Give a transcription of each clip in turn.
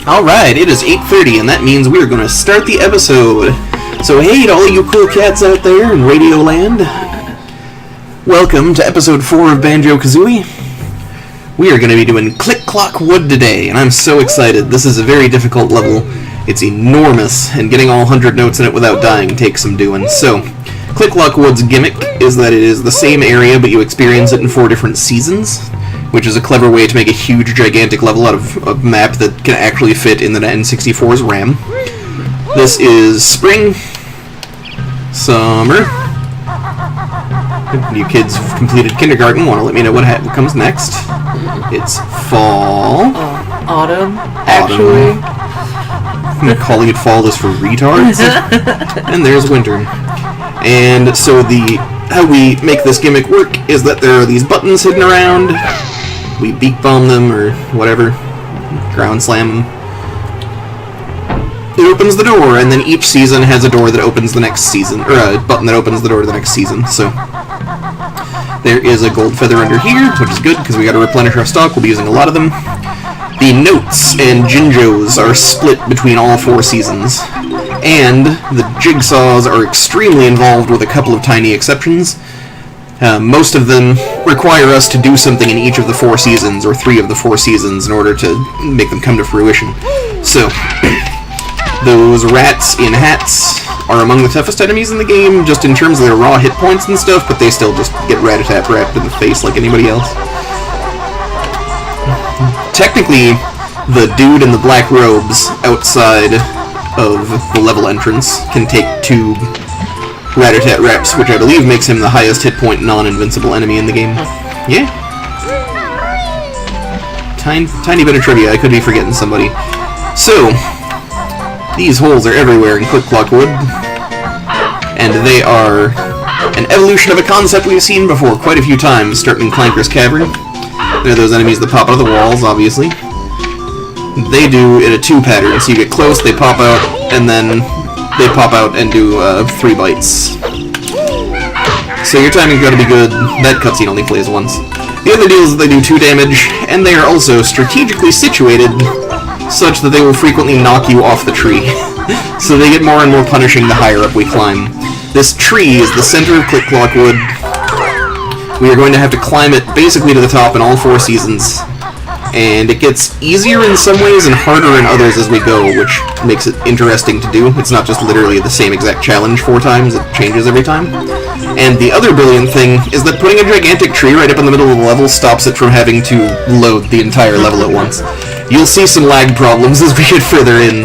Alright, it is 8:30, and that means we're going to start the episode. So hey to all you cool cats out there in Radio Land. Welcome to episode 4 of Banjo-Kazooie. We are going to be doing Click Clock Wood today, and I'm so excited. This is a very difficult level. It's enormous, and getting all 100 notes in it without dying takes some doing. So, Click Clock Wood's gimmick is that it is the same area, but you experience it in 4 different seasons, which is a clever way to make a huge, gigantic level out of a map that can actually fit in the N64's RAM. This is spring, summer. You kids who've completed kindergarten want to let me know what comes next. It's fall. Autumn, actually. Calling it fall is for retards. And there's winter. And so how we make this gimmick work is that there are these buttons hidden around. We beak bomb them or whatever, ground slam them. It opens the door, and then each season has a door that opens the next season, or a button that opens the door to the next season. So there is a gold feather under here, which is good because we got to replenish our stock. We'll be using a lot of them. The notes and Jinjos are split between all 4 seasons, and the jigsaws are extremely involved with a couple of tiny exceptions. Most of them require us to do something in each of the 4 seasons, or 3 of the 4 seasons, in order to make them come to fruition. So, those rats in hats are among the toughest enemies in the game, just in terms of their raw hit points and stuff, but they still just get rat-a-tat-rapped in the face like anybody else. Technically, the dude in the black robes outside of the level entrance can take 2 rat-a-tat-raps, which I believe makes him the highest hit point non-invincible enemy in the game. Yeah. Tiny bit of trivia, I could be forgetting somebody. So, these holes are everywhere in Click Clock Wood, and they are an evolution of a concept we've seen before quite a few times, starting in Clanker's Cavern. They're those enemies that pop out of the walls, obviously. They do in a 2 pattern, so you get close, they pop out, and then they pop out and do 3 bites. So your timing's gotta be good. That cutscene only plays once. The other deal is that they do 2 damage, and they are also strategically situated such that they will frequently knock you off the tree. So they get more and more punishing the higher up we climb. This tree is the center of Click Clock Wood. We are going to have to climb it basically to the top in all 4 seasons. And it gets easier in some ways and harder in others as we go, which makes it interesting to do. It's not just literally the same exact challenge 4 times, it changes every time. And the other brilliant thing is that putting a gigantic tree right up in the middle of the level stops it from having to load the entire level at once. You'll see some lag problems as we get further in.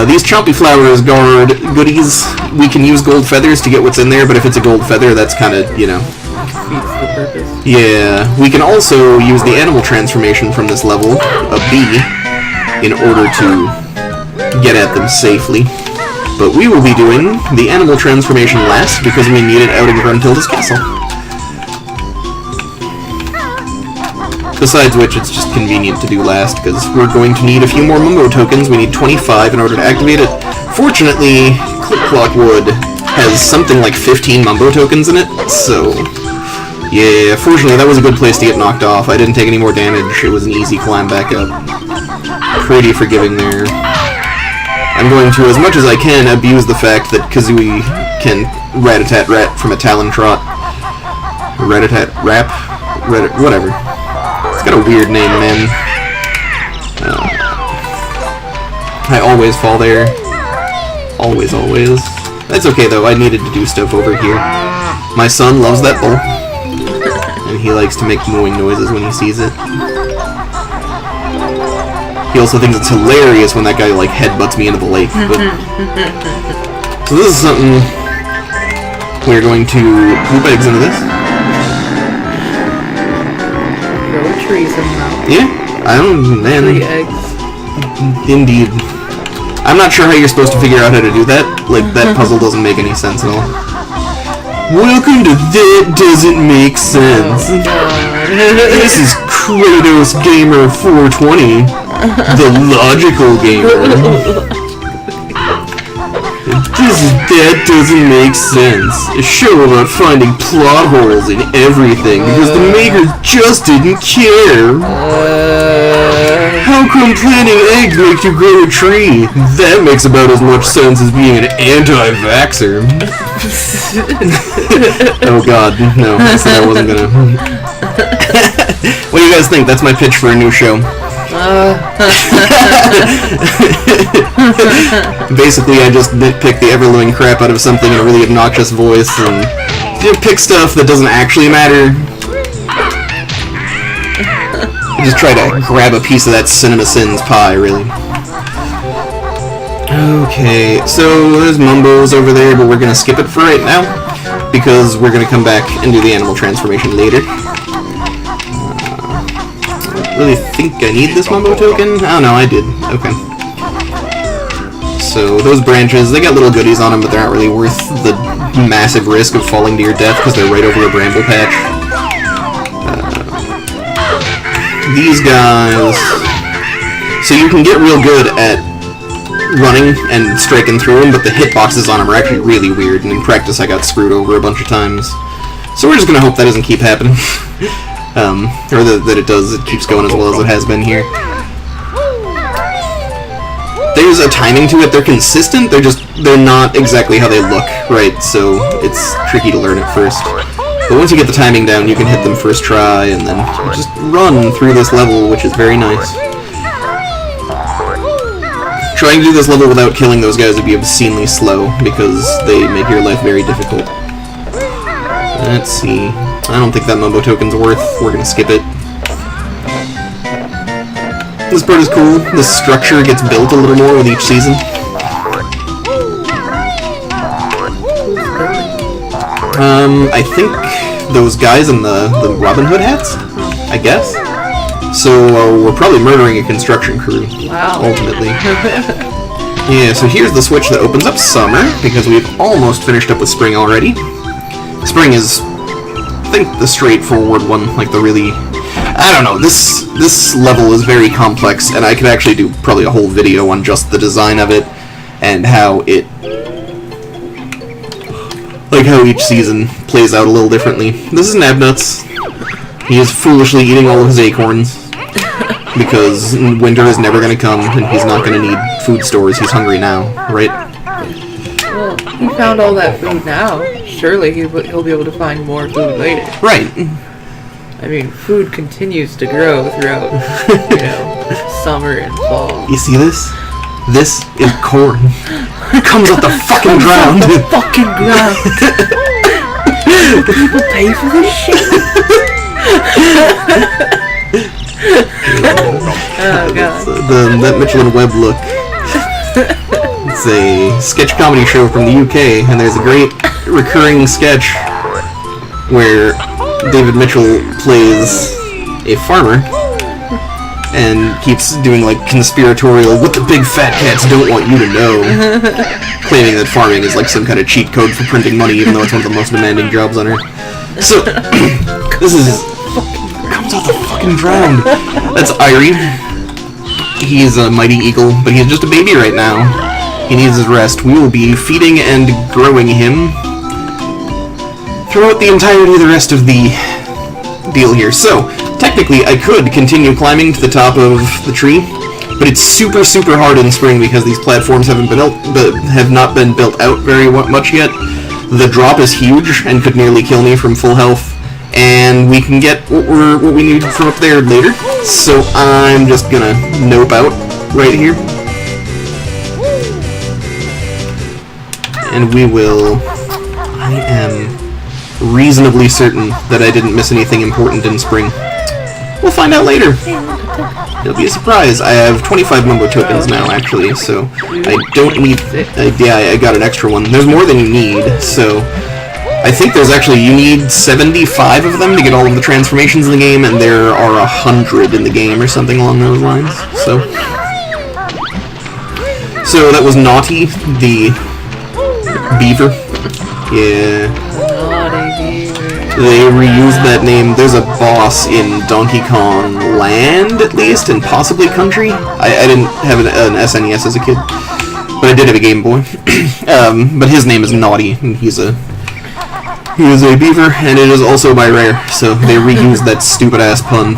These Chompy Flowers guard goodies. We can use gold feathers to get what's in there, but if it's a gold feather, that's kind of, you know... defeats the purpose. Yeah, we can also use the animal transformation from this level, a bee, in order to get at them safely. But we will be doing the animal transformation last, because we need it out in Gruntilda's castle. Besides which, it's just convenient to do last, because we're going to need a few more Mumbo tokens. We need 25 in order to activate it. Fortunately, Click Clock Wood has something like 15 Mumbo tokens in it, so... yeah, fortunately that was a good place to get knocked off. I didn't take any more damage. It was an easy climb back up. Pretty forgiving there. I'm going to, as much as I can, abuse the fact that Kazooie can rat-a-tat-rat from a Talon Trot. Rat-a-tat-rap? Whatever. It's got a weird name, man. I always fall there. Always, always. That's okay, though. I needed to do stuff over here. My son loves that bowl. And he likes to make mooing noises when he sees it. He also thinks it's hilarious when that guy, like, headbutts me into the lake. But... so this is something... we're going to poop eggs into this. Throw a tree somehow. Yeah, I don't... man... 3 eggs. Indeed. I'm not sure how you're supposed to figure out how to do that. Like, that puzzle doesn't make any sense at all. Welcome to That Doesn't Make Sense. This is Kratos Gamer 420, the logical gamer. This is That Doesn't Make Sense, a show about finding plot holes in everything because the makers just didn't care. How come planting eggs makes you grow a tree? That makes about as much sense as being an anti-vaxxer. Oh god, no, I said I wasn't gonna. What do you guys think? That's my pitch for a new show. Basically, I just nitpick the ever-living crap out of something in a really obnoxious voice, and pick stuff that doesn't actually matter. I just try to grab a piece of that Cinema Sins pie, really. Okay, so there's Mumbo's over there, but we're gonna skip it for right now, because we're gonna come back and do the animal transformation later. I don't really think I need this Mumbo token. Oh no, I did. Okay. So those branches, they got little goodies on them, but they're not really worth the massive risk of falling to your death because they're right over a bramble patch. These guys, so you can get real good at running and striking through them, but the hitboxes on them are actually really weird, and in practice I got screwed over a bunch of times. So we're just gonna hope that doesn't keep happening. Or that it does, it keeps going as well as it has been here. There's a timing to it, they're consistent, they're not exactly how they look, right, so it's tricky to learn at first. But once you get the timing down, you can hit them first try, and then just run through this level, which is very nice. Trying to do this level without killing those guys would be obscenely slow, because they make your life very difficult. Let's see. I don't think that Mumbo token's worth. We're gonna skip it. This part is cool. This structure gets built a little more with each season. I think those guys in the Robin Hood hats, I guess. So we're probably murdering a construction crew, Wow. ultimately. Yeah, so here's the switch that opens up summer, because we've almost finished up with spring already. Spring is, I think, the straightforward one, like the really... I don't know, this level is very complex, and I could actually do probably a whole video on just the design of it, and how it... like how each season plays out a little differently. This is Nabnuts. He is foolishly eating all of his acorns, because winter is never going to come, and he's not going to need food stores. He's hungry now, right? Well, he found all that food now. Surely he'll be able to find more food later. Right. I mean, food continues to grow throughout, summer and fall. You see this? This is corn. It comes out the fucking ground. The fucking ground. Do people pay for this shit? Oh god. That Mitchell and Webb look. It's a sketch comedy show from the UK, and there's a great recurring sketch where David Mitchell plays a farmer and keeps doing like conspiratorial "what the big fat cats don't want you to know," claiming that farming is like some kind of cheat code for printing money, even though it's one of the most demanding jobs on earth. So this is comes out the fucking ground. That's Irie. He's a mighty eagle, but he's just a baby right now. He needs his rest. We will be feeding and growing him throughout the entirety of the rest of the deal here. So, technically, I could continue climbing to the top of the tree, but it's super, super hard in spring because these platforms have not been built out very much yet. The drop is huge and could nearly kill me from full health, and we can get what we need from up there later. So I'm just gonna nope out right here, and we will. I am reasonably certain that I didn't miss anything important in spring. We'll find out later. It'll be a surprise. I have 25 Mumbo tokens now, actually, so I don't need... yeah, I got an extra one. There's more than you need, so... I think there's actually... You need 75 of them to get all of the transformations in the game, and there are 100 in the game, or something along those lines, so... So that was Naughty, the beaver. Yeah. They reused that name. There's a boss in Donkey Kong Land, at least, and possibly Country. I didn't have an SNES as a kid, but I did have a Game Boy. But his name is Naughty, and he is a beaver, and it is also by Rare, so they reused that stupid-ass pun.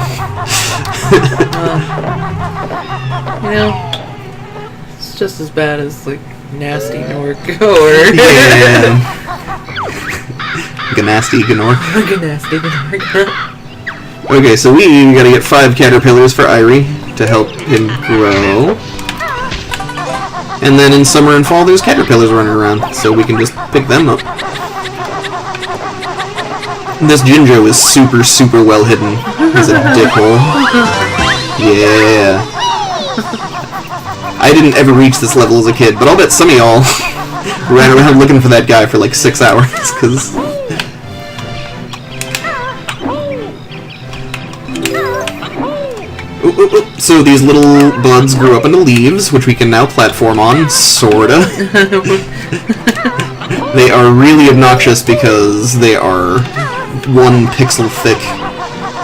You know, it's just as bad as, like, nasty Gnorc or... Yeah. Like a nasty Gnorc. Like a nasty Gnorc. Okay, so we gotta get 5 caterpillars for Irie to help him grow. And then in summer and fall, there's caterpillars running around, so we can just pick them up. This Jinjo is super, super well hidden. He's a dickhole. Yeah. I didn't ever reach this level as a kid, but I'll bet some of y'all ran around looking for that guy for like 6 hours, because... So these little buds grew up into leaves, which we can now platform on, sorta. They are really obnoxious because they are 1 pixel thick,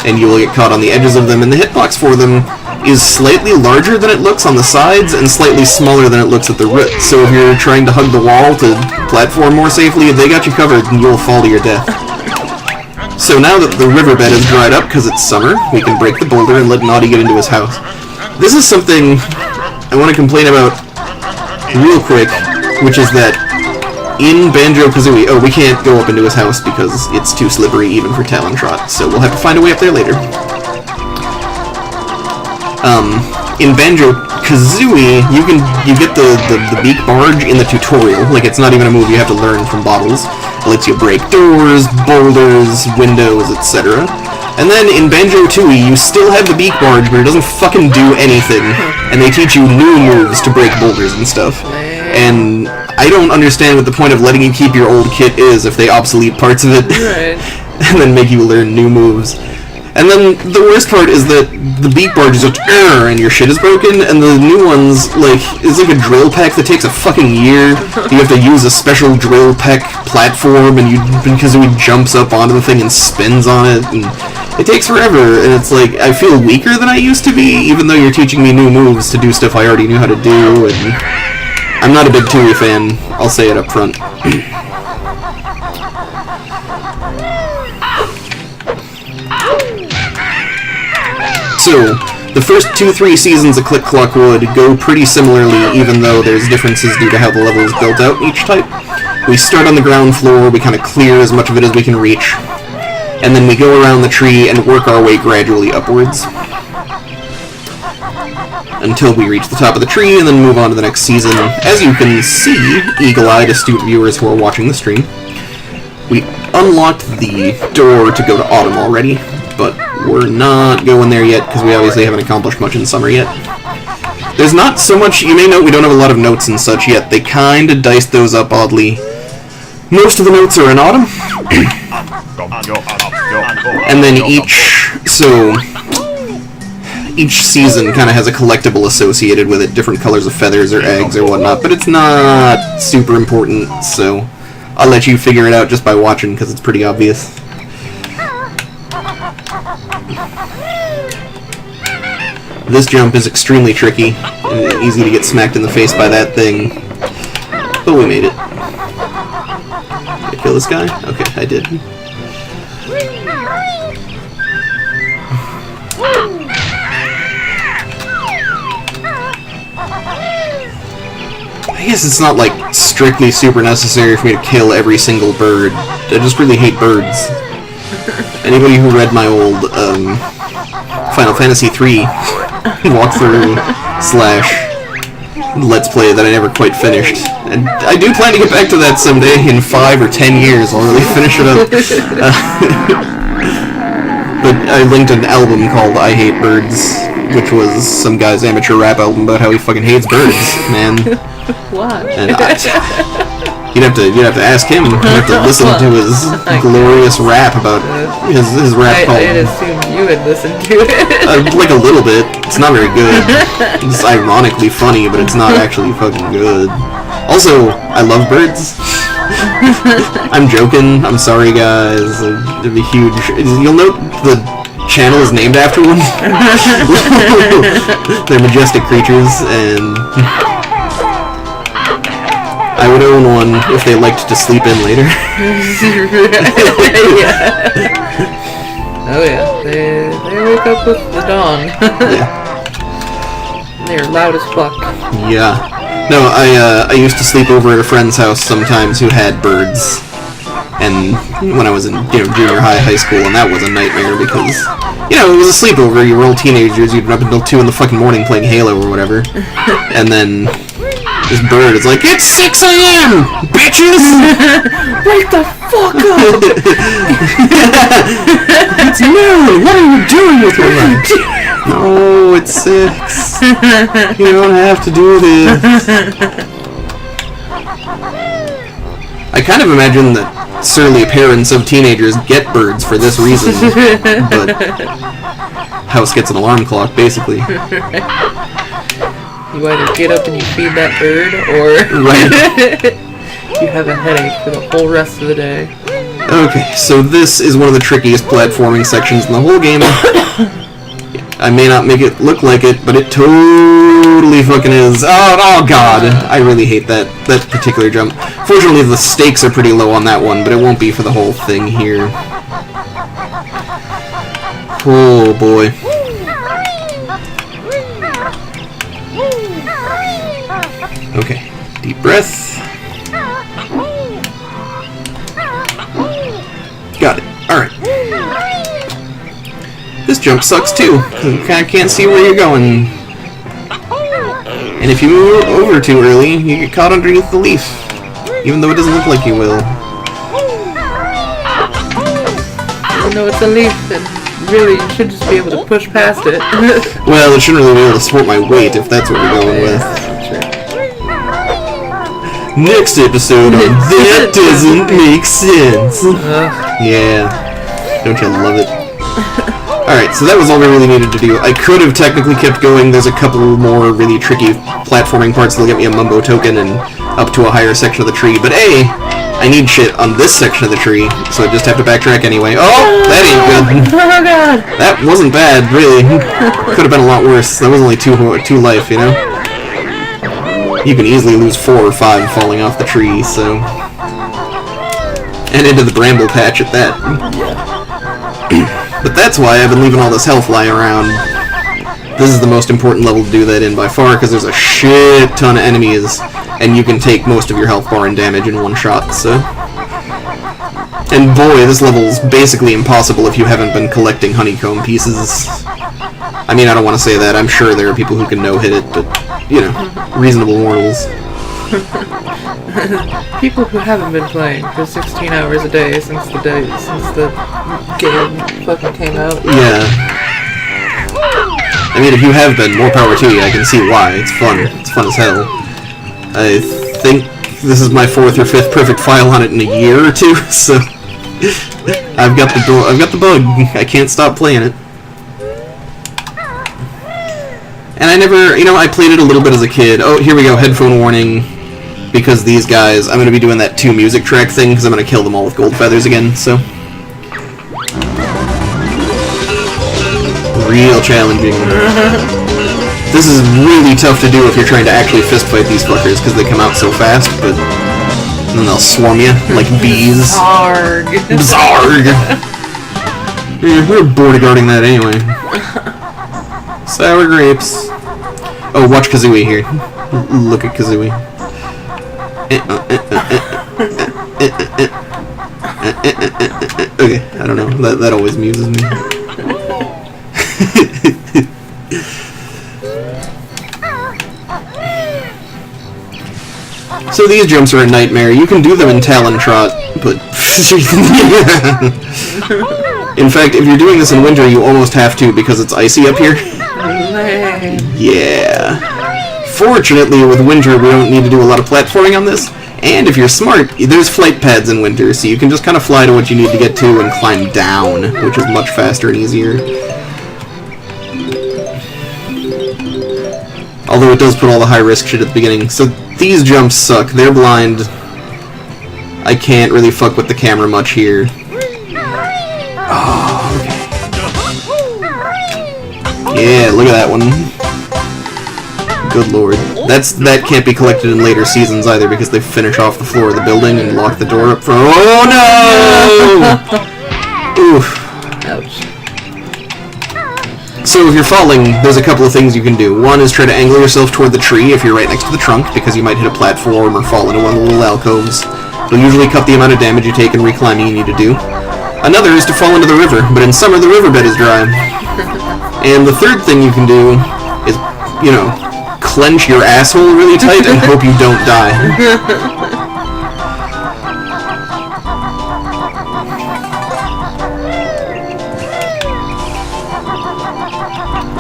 and you will get caught on the edges of them, and the hitbox for them is slightly larger than it looks on the sides, and slightly smaller than it looks at the root. So if you're trying to hug the wall to platform more safely, they got you covered, and you'll fall to your death. So now that the riverbed is dried up because it's summer, we can break the boulder and let Naughty get into his house. This is something I want to complain about real quick, which is that in Banjo-Kazooie... Oh, we can't go up into his house because it's too slippery even for Talon Trot, so we'll have to find a way up there later. In Banjo-Kazooie, you get the beak barge in the tutorial. Like, it's not even a move you have to learn from bottles. It lets you break doors, boulders, windows, etc. And then in Banjo-Tooie, you still have the beak barge, but it doesn't fucking do anything. And they teach you new moves to break boulders and stuff. And I don't understand what the point of letting you keep your old kit is if they obsolete parts of it. Right. And then make you learn new moves. And then the worst part is that the beak barge is just and your shit is broken, and the new ones, like, is like a drill peck that takes a fucking year. You have to use a special drill peck platform, and Kazooie jumps up onto the thing and spins on it, and it takes forever, and it's like, I feel weaker than I used to be, even though you're teaching me new moves to do stuff I already knew how to do, and I'm not a big Tooie fan, I'll say it up front. So, the first 2-3 seasons of Click Clock Wood go pretty similarly, even though there's differences due to how the level is built out in each type. We start on the ground floor, we kind of clear as much of it as we can reach, and then we go around the tree and work our way gradually upwards until we reach the top of the tree and then move on to the next season. As you can see, eagle-eyed, astute viewers who are watching the stream, we unlocked the door to go to Autumn already, but we're not going there yet because we obviously haven't accomplished much in summer yet. There's not so much, you may note we don't have a lot of notes and such yet. They kind of diced those up oddly. Most of the notes are in Autumn. And then each season kind of has a collectible associated with it, different colors of feathers or eggs or whatnot, but it's not super important, so I'll let you figure it out just by watching because it's pretty obvious. This jump is extremely tricky, and easy to get smacked in the face by that thing, but we made it. Did I kill this guy? Okay, I did. I guess it's not, like, strictly super necessary for me to kill every single bird. I just really hate birds. Anybody who read my old, Final Fantasy III walkthrough / Let's Play that I never quite finished. And I do plan to get back to that someday. In 5 or 10 years, I'll really finish it up. But I linked an album called I Hate Birds, which was some guy's amateur rap album about how he fucking hates birds, man. What? And you'd have to ask him. You'd have to listen to his glorious rap about his rap called... I'd assume you would listen to it. Like a little bit. It's not very good. It's ironically funny, but it's not actually fucking good. Also, I love birds. I'm joking. I'm sorry, guys. It'd be huge. You'll note the channel is named after one. They're majestic creatures, and I would own one if they liked to sleep in later. Yeah. Oh yeah, they wake up with the dawn. Yeah. They're loud as fuck. Yeah. No, I used to sleep over at a friend's house sometimes who had birds. And when I was in, junior high school, and that was a nightmare because, it was a sleepover. You were all teenagers. You'd be up until 2 in the fucking morning playing Halo or whatever. And then this bird is like, "It's 6 a.m., bitches!" Wake the fuck up! It's Mary! What are you doing with your life? No, it's 6. You don't have to do this. I kind of imagine that surly parents of teenagers get birds for this reason, but house gets an alarm clock, basically. You either get up and you feed that bird, or you have a headache for the whole rest of the day. Okay, so this is one of the trickiest platforming sections in the whole game. I may not make it look like it, but it totally fucking is. Oh god, I really hate that particular jump. Fortunately, the stakes are pretty low on that one, but it won't be for the whole thing here. Oh boy. Okay, deep breath. Got it. Alright. This jump sucks too. You kinda can't see where you're going. And if you move over too early, you get caught underneath the leaf. Even though it doesn't look like you will. Even though it's a leaf, then really you should just be able to push past it. Well, it shouldn't really be able to support my weight if that's what we're going with. Next episode on That Doesn't Make Sense. Yeah. Don't you love it? Alright, so that was all we really needed to do. I could have technically kept going. There's a couple more really tricky platforming parts that'll get me a mumbo token and up to a higher section of the tree. But A, I need shit on this section of the tree, so I just have to backtrack anyway. Oh, that ain't good. Oh god. That wasn't bad, really. Could have been a lot worse. That was only 2 life, you know? You can easily lose 4 or 5 falling off the tree, so... And into the bramble patch at that. But that's why I've been leaving all this health lying around. This is the most important level to do that in by far, because there's a shit ton of enemies, and you can take most of your health bar and damage in one shot, so... And boy, this level's basically impossible if you haven't been collecting honeycomb pieces. I mean, I don't want to say that. I'm sure there are people who can no-hit it, but, reasonable mortals. People who haven't been playing for 16 hours a day since the game fucking came out. Yeah. I mean, if you have been, more power to you. I can see why. It's fun. It's fun as hell. I think this is my 4th or 5th perfect file on it in a year or 2, so I've got the bug. I can't stop playing it. And I never, I played it a little bit as a kid. Oh, here we go, headphone warning. Because these guys, I'm going to be doing that 2 music track thing, because I'm going to kill them all with gold feathers again, so... Real challenging. This is really tough to do if you're trying to actually fist fight these fuckers, because they come out so fast, but... And then they'll swarm you, like bees. Zarg! Zarg! Yeah, we're bodyguarding that anyway. Sour grapes. Oh, watch Kazooie here. Look at Kazooie. Okay, I don't know. That always amuses me. So these jumps are a nightmare. You can do them in Talon Trot, but... In fact, if you're doing this in winter, you almost have to because it's icy up here. Yeah. Fortunately, with winter, we don't need to do a lot of platforming on this. And if you're smart, there's flight pads in winter, so you can just kind of fly to what you need to get to and climb down, which is much faster and easier. Although it does put all the high-risk shit at the beginning. So these jumps suck. They're blind. I can't really fuck with the camera much here. Oh, okay. Yeah, look at that one. Good lord. That can't be collected in later seasons either because they finish off the floor of the building and lock the door up for... Oh no! Oof. Ouch. So if you're falling, there's a couple of things you can do. One is try to angle yourself toward the tree if you're right next to the trunk, because you might hit a platform or fall into one of the little alcoves. It'll usually cut the amount of damage you take and reclimbing you need to do. Another is to fall into the river, but in summer the riverbed is dry. And the third thing you can do is, you know, clench your asshole really tight and hope you don't die.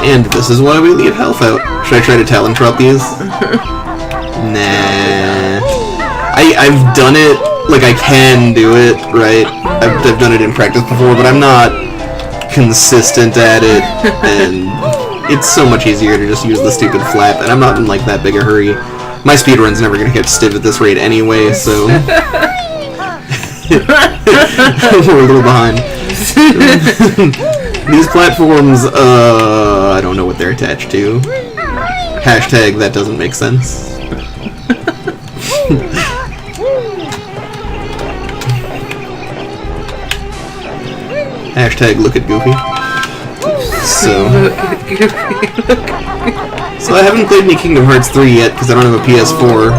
And this is why we leave health out. Should I try to talent drop these? Nah. I've done it, like I can do it, right? I've done it in practice before, but I'm not consistent at it, and it's so much easier to just use the stupid flap, and I'm not in like that big a hurry. My speedrun's never gonna get stiff at this rate anyway, so... We're a little behind. These platforms, I don't know what they're attached to. Hashtag that doesn't make sense. Hashtag look at Goofy. So I haven't played any Kingdom Hearts 3 yet because I don't have a PS4.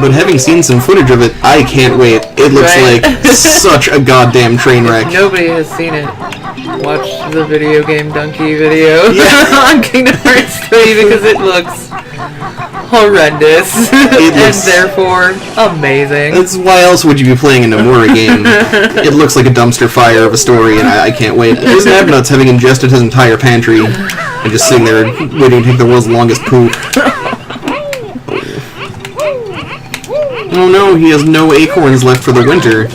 But having seen some footage of it, I can't wait. It looks like such a goddamn train wreck. Nobody has seen it. Watch the video game donkey video on Kingdom Hearts 3 because it looks horrendous and therefore amazing. That's why else would you be playing a Nomura game? It looks like a dumpster fire of a story, and I can't wait. There's Nabnuts having ingested his entire pantry and just sitting there waiting to take the world's longest poop. Oh no, he has no acorns left for the winter.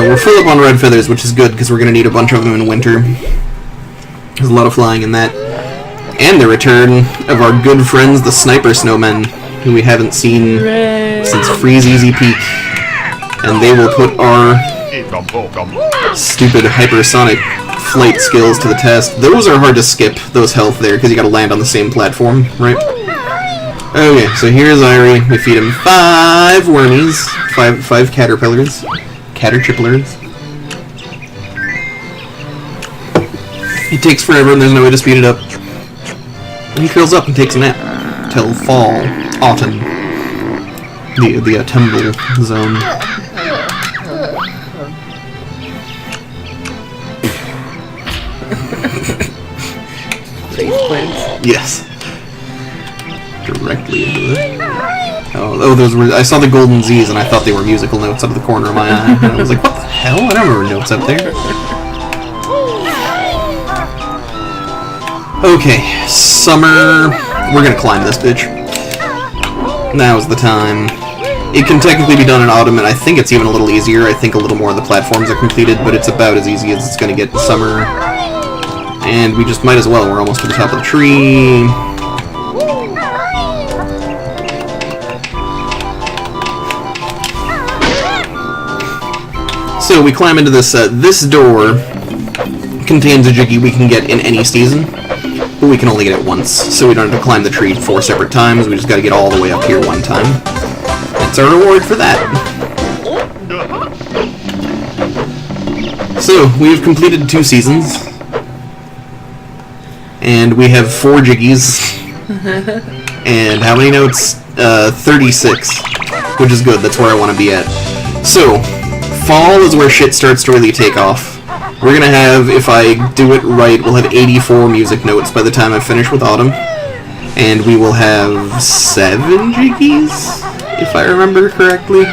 We're full up on red feathers, which is good, because we're going to need a bunch of them in winter. There's a lot of flying in that. And the return of our good friends, the Sniper Snowmen, who we haven't seen since Freeze Easy Peak. And they will put our stupid hypersonic flight skills to the test. Those are hard to skip, those health there, because you gotta land on the same platform, right? Okay, so here's Irie. We feed him 5 wormies, 5 caterpillars. Caterchipplers. It takes forever and there's no way to speed it up. He curls up and takes a nap. Till fall. Autumn. The autumnal zone. Face plants. Yes. Directly into it. Oh, those were... I saw the golden Z's and I thought they were musical notes out of the corner of my eye. And I was like, what the hell? I don't remember notes up there. Okay, summer... We're gonna climb this bitch. Now's the time. It can technically be done in autumn, and I think it's even a little easier. I think a little more of the platforms are completed, but it's about as easy as it's gonna get in summer. And we just might as well. We're almost to the top of the tree. So we climb into this, this door contains a Jiggy we can get in any season, but we can only get it once, so we don't have to climb the tree 4 separate times, we just gotta get all the way up here one time. It's our reward for that. So, we've completed 2 seasons, and we have 4 Jiggies, and how many notes? 36, which is good, that's where I want to be at. So, fall is where shit starts to really take off. We're gonna have, if I do it right, we'll have 84 music notes by the time I finish with Autumn. And we will have 7 Jiggies, if I remember correctly.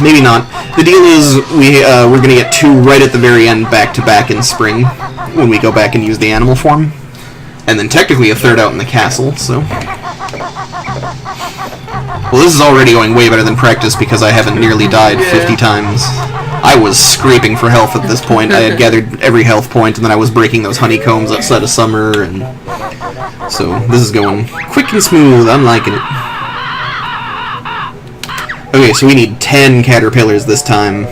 Maybe not. The deal is, we're gonna get 2 right at the very end, back-to-back in spring, when we go back and use the animal form. And then technically a 3rd out in the castle, so... Well, this is already going way better than practice because I haven't nearly died 50 times. I was scraping for health at this point. I had gathered every health point, and then I was breaking those honeycombs outside of summer, and... So, this is going quick and smooth. I'm liking it. Okay, so we need 10 caterpillars this time.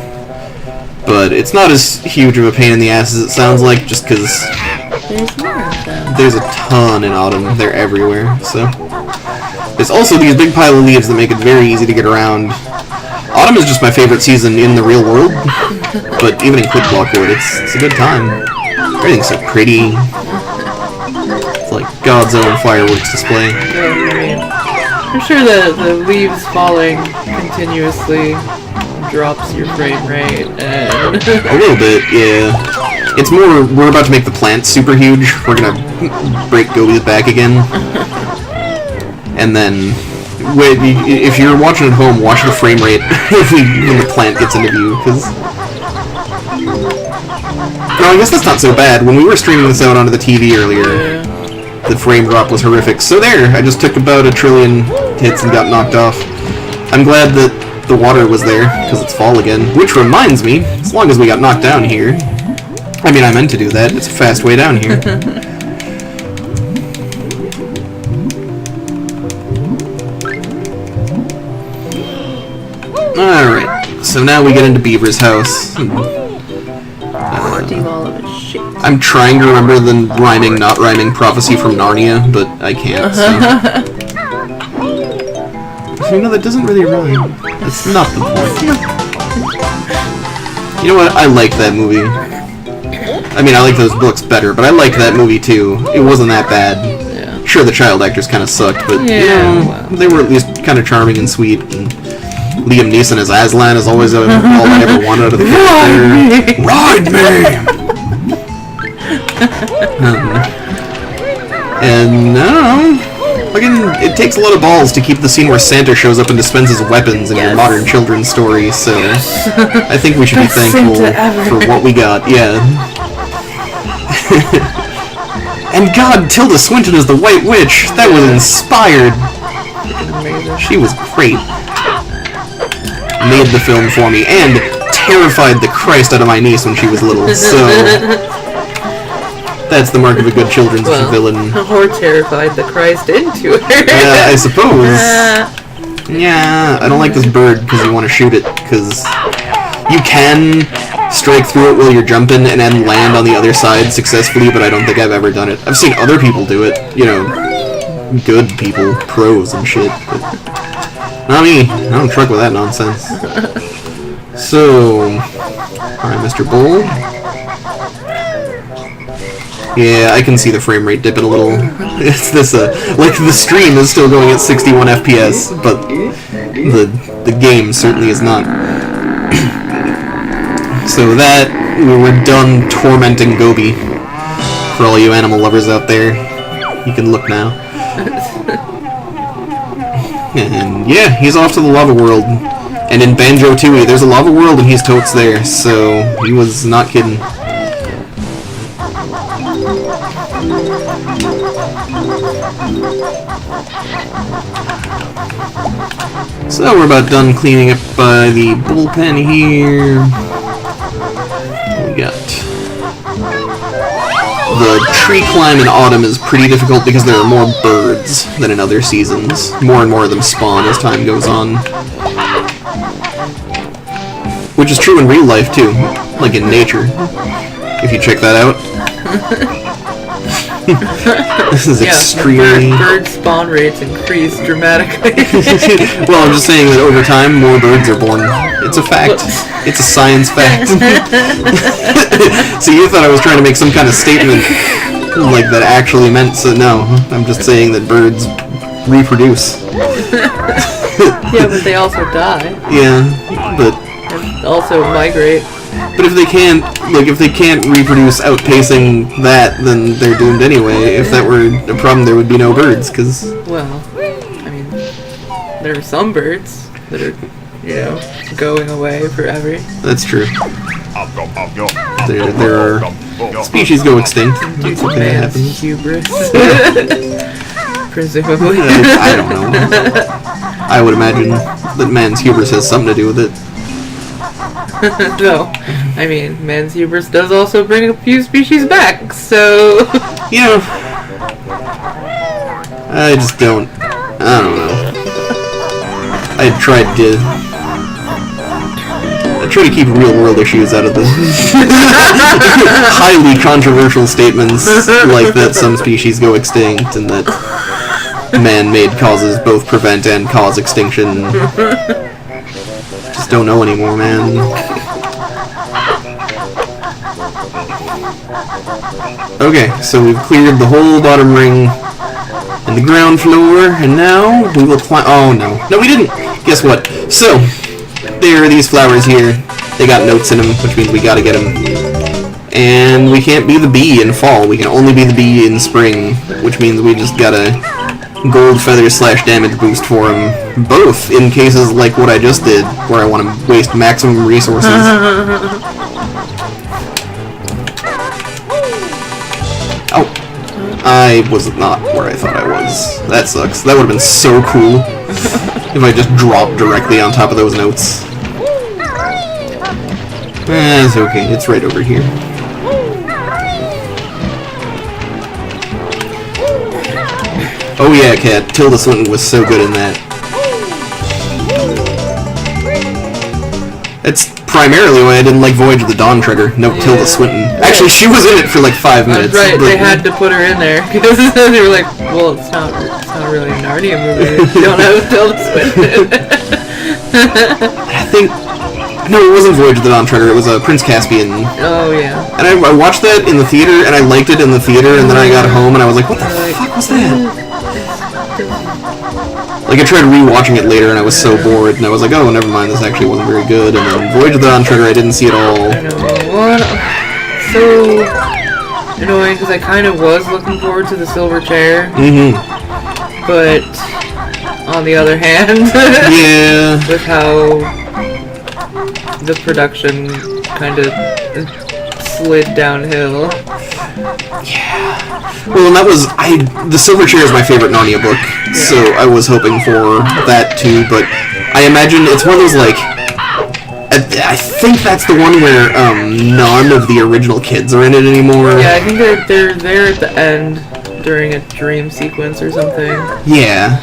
But it's not as huge of a pain in the ass as it sounds like, just because... There's more of them. There's a ton in autumn. They're everywhere, so... There's also these big pile of leaves that make it very easy to get around. Autumn is just my favorite season in the real world, but even in Quick Blockwood, it's a good time. Everything's so pretty. It's like God's own fireworks display. I'm sure the leaves falling continuously drops your frame rate. And a little bit, yeah. It's more, we're about to make the plants super huge. We're gonna break Gobi's back again. And then, if you're watching at home, watch the frame rate when the plant gets into view, because... No, I guess that's not so bad. When we were streaming this out onto the TV earlier, the frame drop was horrific. So there, I just took about 1 trillion hits and got knocked off. I'm glad that the water was there, because it's fall again. Which reminds me, as long as we got knocked down here... I mean, I meant to do that. It's a fast way down here. Alright, so now we get into Beaver's house. I'm trying to remember the rhyming, not rhyming prophecy from Narnia, but I can't, so... You know, that doesn't really rhyme. That's not the point. You know what? I like that movie. I mean, I like those books better, but I liked that movie too. It wasn't that bad. Yeah. Sure, the child actors kind of sucked, but yeah, you know, wow. They were at least kind of charming and sweet. And Liam Neeson as Aslan is always all I ever wanted out of the character. Ride me! And no, again, it takes a lot of balls to keep the scene where Santa shows up and dispenses weapons in your modern children's story. So I think we should be thankful for what we got. Yeah. And God, Tilda Swinton as the White Witch. That was inspired. She was great. Made the film for me and terrified the Christ out of my niece when she was little. So that's the mark of a good children's villain. Or terrified the Christ into her. Yeah, I suppose. Yeah, I don't like this bird because you want to shoot it, because you can strike through it while you're jumping and then land on the other side successfully, but I don't think I've ever done it. I've seen other people do it, you know, good people, pros and shit, but not me. I don't truck with that nonsense. So, alright, Mr. Bull. Yeah, I can see the frame rate dipping a little. It's this, like, the stream is still going at 61 FPS, but the game certainly is not. So that, we're done tormenting Gobi. For all you animal lovers out there, you can look now. And yeah, he's off to the lava world. And in Banjo-Kazooie, there's a lava world and he's totes there, so he was not kidding. So we're about done cleaning up by the bullpen here. We got... The tree climb in autumn is pretty difficult because there are more birds than in other seasons. More and more of them spawn as time goes on. Which is true in real life too, like in nature. If you check that out. This is extremely... Bird spawn rates increase dramatically. Well, I'm just saying that over time, more birds are born. It's a fact. It's a science fact. So you thought I was trying to make some kind of statement like that actually meant so. No, I'm just saying that birds reproduce. Yeah, but they also die. Yeah, but... And also migrate. But if they can't reproduce outpacing that, then they're doomed anyway. If that were a problem, there would be no birds, because... Well, I mean, there are some birds that are, you know, going away forever. That's true. There are... Species go extinct. That's something that happens. Hubris. Presumably. I don't know. I would imagine that man's hubris has something to do with it. No, I mean, man's hubris does also bring a few species back, so... You know, I just don't... I don't know. I try to keep real-world issues out of the highly controversial statements like that some species go extinct and that man-made causes both prevent and cause extinction. Just don't know anymore, man. Okay, so we've cleared the whole bottom ring and the ground floor, and now we will climb. Oh no. No, we didn't! Guess what? So, there are these flowers here. They got notes in them, which means we gotta get them. And we can't be the bee in fall. We can only be the bee in spring, which means we just got a gold feather / damage boost for them. Both in cases like what I just did, where I want to waste maximum resources. Oh. I was not where I thought I was. That sucks. That would have been so cool if I just dropped directly on top of those notes. It's okay. It's right over here. Oh yeah, Cat. Tilda Swinton was so good in that. That's primarily why I didn't like Voyage of the Dawn Treader. No, yeah. Tilda Swinton. Actually, she was in it for like 5 minutes. That's right, they had to put her in there because they were like, well, it's not really a Narnia movie. You don't have Tilda Swinton. I think... No, it wasn't Voyage of the Dawn Treader. It was Prince Caspian. Oh, yeah. And I watched that in the theater, and I liked it in the theater, and then I got home, and I was like, what the fuck was that? Like, I tried rewatching it later, and I was so bored, and I was like, oh, never mind, this actually wasn't very good. And then Voyage of the Dawn Treader, I didn't see at all. I know. Well, so annoying, because I kind of was looking forward to the silver chair. Mm-hmm. But, on the other hand, yeah, with how the production kind of slid downhill. Yeah. Well, and that was the Silver Chair is my favorite Narnia book, yeah. So I was hoping for that too. But I imagine it's one of those like I think that's the one where none of the original kids are in it anymore. Yeah, I think they're there at the end during a dream sequence or something. Yeah.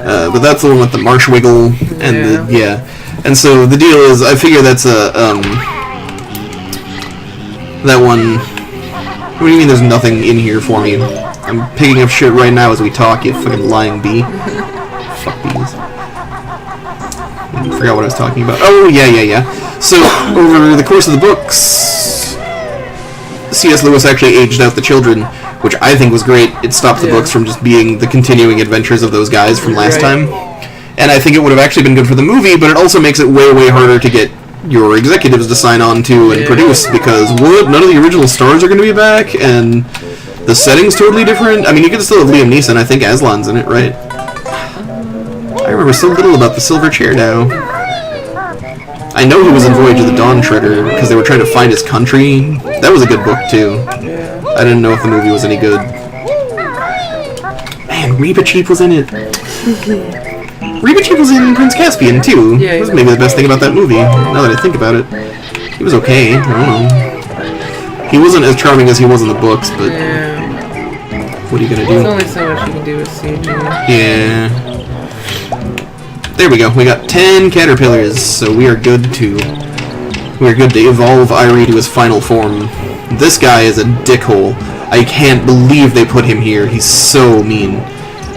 But that's the one with the marsh wiggle and yeah. And so the deal is, I figure that's that one. What do you mean there's nothing in here for me? I'm picking up shit right now as we talk, you fucking lying bee. Fuck bees. I forgot what I was talking about. Oh, yeah. So, over the course of the books, C.S. Lewis actually aged out the children, which I think was great. It stopped the books from just being the continuing adventures of those guys from last time. And I think it would have actually been good for the movie, but it also makes it way, way harder to get your executives to sign on to and produce, because what? None of the original stars are going to be back, and the setting's totally different. I mean, you could still have Liam Neeson. I think Aslan's in it, right? I remember so little about the Silver Chair now. I know he was in Voyage of the Dawn Treader because they were trying to find his country. That was a good book too. I didn't know if the movie was any good. Man, Reba Cheap was in it. Reba Cheap was in Prince Caspian too. Yeah, that was maybe the best thing about that movie, now that I think about it. He was okay, I don't know. He wasn't as charming as he was in the books, but what are you gonna do? There's only so much you can do with CG. Yeah. There we go, we got 10 caterpillars, so we are good to evolve Irie to his final form. This guy is a dickhole. I can't believe they put him here, he's so mean.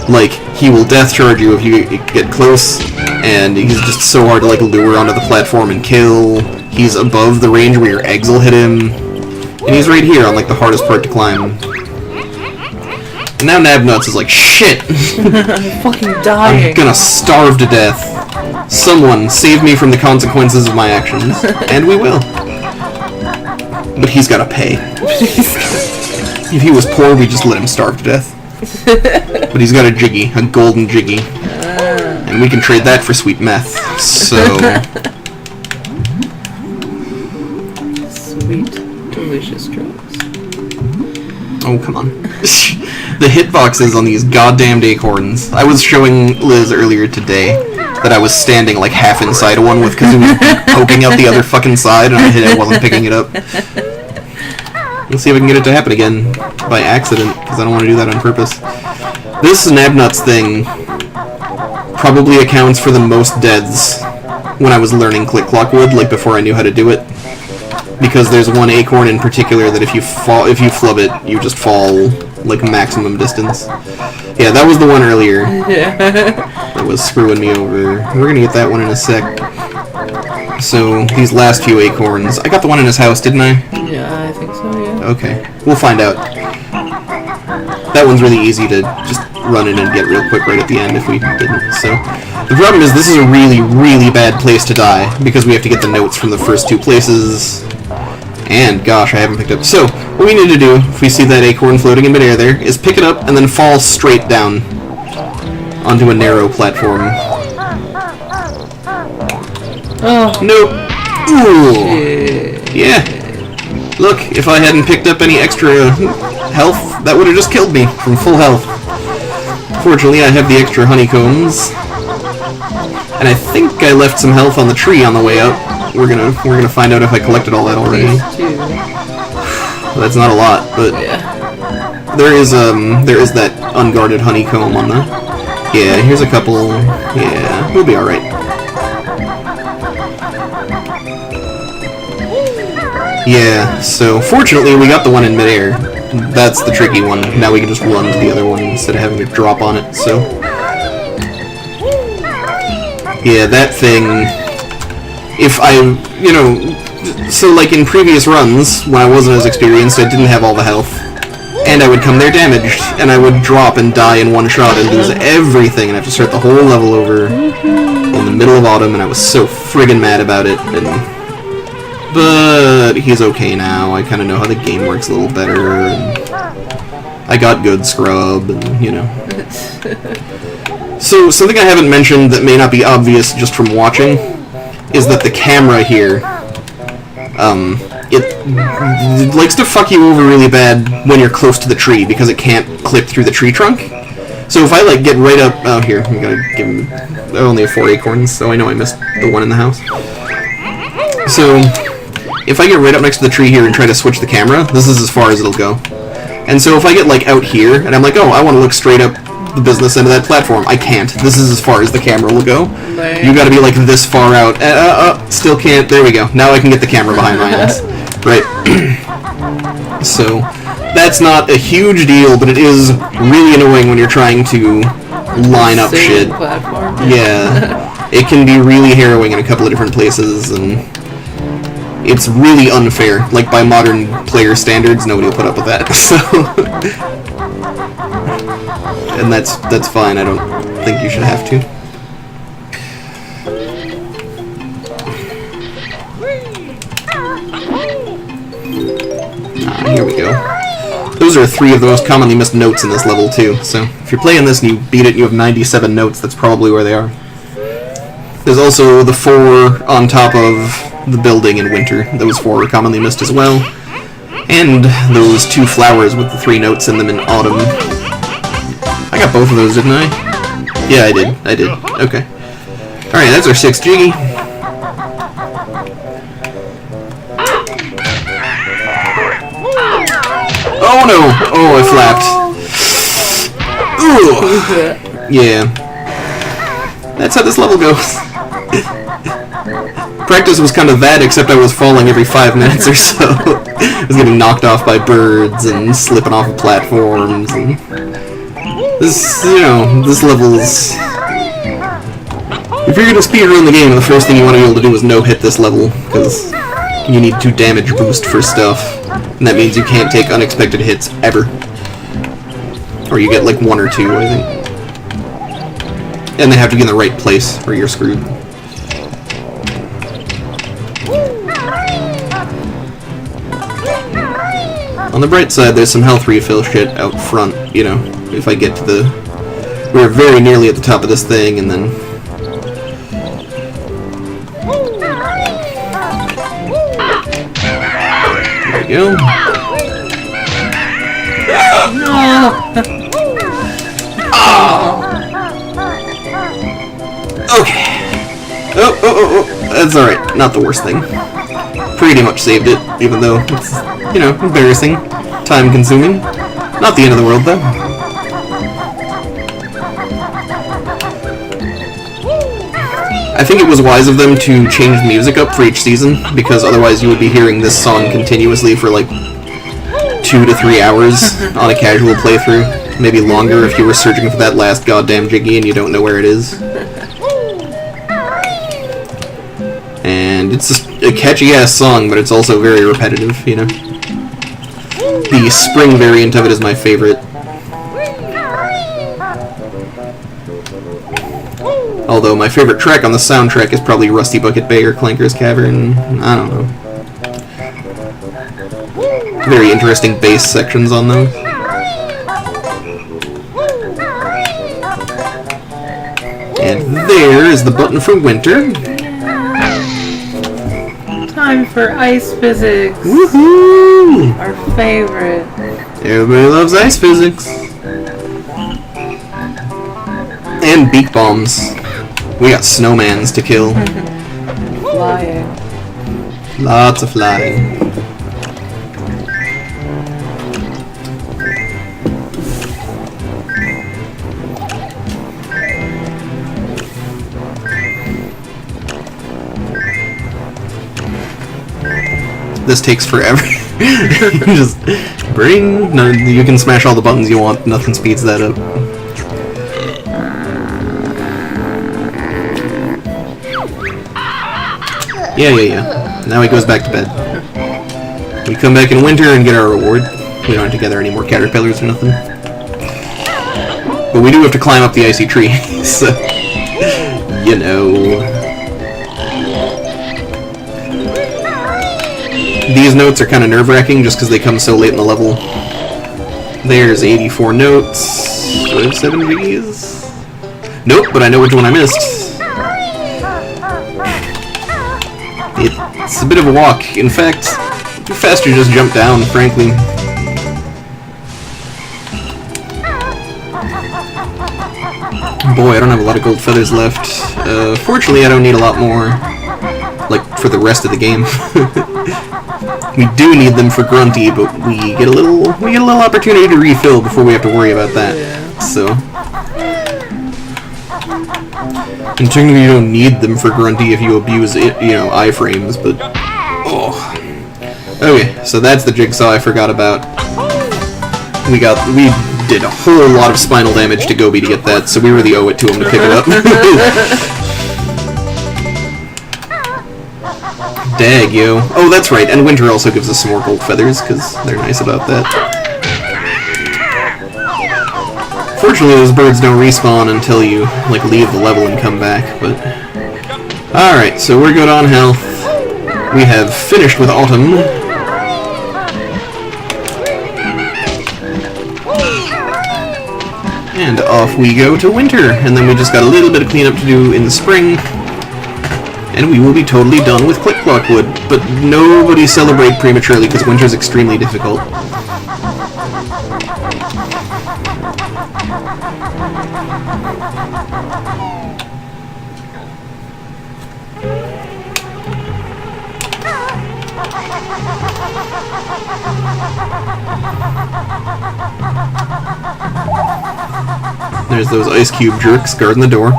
Like, he will death charge you if you get close, and he's just so hard to, like, lure onto the platform and kill. He's above the range where your eggs will hit him. And he's right here on, like, the hardest part to climb. And now Nabnuts is like, shit! I'm fucking dying. I'm gonna starve to death. Someone save me from the consequences of my actions. And we will. But he's gotta pay. If he was poor, we'd just let him starve to death. But he's got a jiggy, a golden jiggy. And we can trade that for sweet meth. So... Sweet, delicious drugs. Oh, come on. The hitboxes on these goddamned acorns. I was showing Liz earlier today that I was standing like half inside of one with Kazooie poking out the other fucking side, and I wasn't picking it up. Let's see if I can get it to happen again by accident, because I don't want to do that on purpose. This Nabnuts thing probably accounts for the most deaths when I was learning Click Clock Wood, like before I knew how to do it. Because there's one acorn in particular that if you flub it, you just fall like, maximum distance. Yeah, that was the one earlier. Yeah. That was screwing me over. We're gonna get that one in a sec. So, these last few acorns... I got the one in his house, didn't I? Yeah, I think so, yeah. Okay. We'll find out. That one's really easy to just run in and get real quick right at the end if we didn't, so... The problem is this is a really, really bad place to die, because we have to get the notes from the first two places. And, gosh, I haven't picked up... So, what we need to do, if we see that acorn floating in midair there, is pick it up and then fall straight down onto a narrow platform. Oh. Nope. Ooh. Shit. Yeah. Look, if I hadn't picked up any extra health, that would have just killed me from full health. Fortunately, I have the extra honeycombs. And I think I left some health on the tree on the way up. We're gonna find out if I collected all that already. That's not a lot, but yeah. there is that unguarded honeycomb on the... Yeah, here's a couple... Yeah, we'll be alright. Yeah, so fortunately we got the one in midair. That's the tricky one. Now we can just run to the other one instead of having to drop on it, so... Yeah, that thing... If I, you know... So, like, in previous runs, when I wasn't as experienced, I didn't have all the health. And I would come there damaged, and I would drop and die in one shot and lose everything, and have to start the whole level over in the middle of autumn, and I was so friggin' mad about it, and... But he's okay now. I kind of know how the game works a little better, and I got good scrub, and, you know... So, something I haven't mentioned that may not be obvious just from watching is that the camera here, it likes to fuck you over really bad when you're close to the tree because it can't clip through the tree trunk. So if I, like, get right up... Oh, here, I'm gonna give him... I only have 4 acorns, so I know I missed the one in the house. So, if I get right up next to the tree here and try to switch the camera, this is as far as it'll go. And so if I get, like, out here, and I'm like, oh, I want to look straight up the business end of that platform. I can't. This is as far as the camera will go. Man. You gotta be like this far out. Still can't. There we go. Now I can get the camera behind my ass. Right. So, that's not a huge deal, but it is really annoying when you're trying to line up shit. Platform. Yeah. It can be really harrowing in a couple of different places, and it's really unfair. Like, by modern player standards, nobody will put up with that. So... And that's fine. I don't think you should have to. Here we go. Those are 3 of the most commonly missed notes in this level too. So if you're playing this and you beat it and you have 97 notes, that's probably where they are. There's also the 4 on top of the building in winter. Those 4 are commonly missed as well. And those 2 flowers with the 3 notes in them in autumn. I got both of those, didn't I? Yeah, I did. Okay. Alright, that's our 6th Jiggy. Oh no! Oh, I flapped. Ooh! Yeah. That's how this level goes. Practice was kind of that, except I was falling every 5 minutes or so. I was getting knocked off by birds and slipping off of platforms and... This, you know, this level's... If you're gonna speedrun the game, the first thing you want to be able to do is no-hit this level, because you need to damage boost for stuff, and that means you can't take unexpected hits, ever. Or you get, like, 1 or 2, I think. And they have to be in the right place, or you're screwed. On the bright side, there's some health refill shit out front, you know, if I get to the... We're very nearly at the top of this thing, and then... There we go. Okay. Oh, that's alright. Not the worst thing. Pretty much saved it, even though it's, you know, embarrassing, time-consuming. Not the end of the world, though. I think it was wise of them to change the music up for each season, because otherwise you would be hearing this song continuously for, like, 2 to 3 hours on a casual playthrough. Maybe longer if you were searching for that last goddamn Jiggy and you don't know where it is. And it's just a catchy-ass song, but it's also very repetitive, you know? The spring variant of it is my favorite. Although my favorite track on the soundtrack is probably Rusty Bucket Bay or Clanker's Cavern. I don't know. Very interesting bass sections on those. And there is the button for winter. Time for ice physics. Woohoo! Our favorite. Everybody loves ice physics. And beak bombs. We got snowmans to kill. Flying. Lots of flying. This takes forever. Just bring. No, you can smash all the buttons you want. Nothing speeds that up. Yeah. Now he goes back to bed. We come back in winter and get our reward. We don't have to gather any more caterpillars or nothing. But we do have to climb up the icy tree. So, you know. These notes are kind of nerve-wracking just because they come so late in the level. There's 84 notes. Do I have 7 Jiggies? Nope, but I know which one I missed. It's a bit of a walk. In fact, faster just jump down, frankly. Boy, I don't have a lot of gold feathers left. Fortunately, I don't need a lot more, like, for the rest of the game. We do need them for Grunty, but we get a little opportunity to refill before we have to worry about that. Yeah. So, and technically you don't need them for Grunty if you abuse it, you know, iframes, but oh. Okay, so that's the jigsaw I forgot about. We did a whole lot of spinal damage to Gobi to get that, so we really owe it to him to pick it up. Dag, yo. Oh, that's right, and winter also gives us some more gold feathers, because they're nice about that. Fortunately, those birds don't respawn until you, like, leave the level and come back, but... Alright, so we're good on health. We have finished with autumn. And off we go to winter, and then we just got a little bit of cleanup to do in the spring. And we will be totally done with Click Clockwood, but nobody celebrate prematurely because winter's extremely difficult. There's those ice cube jerks guarding the door.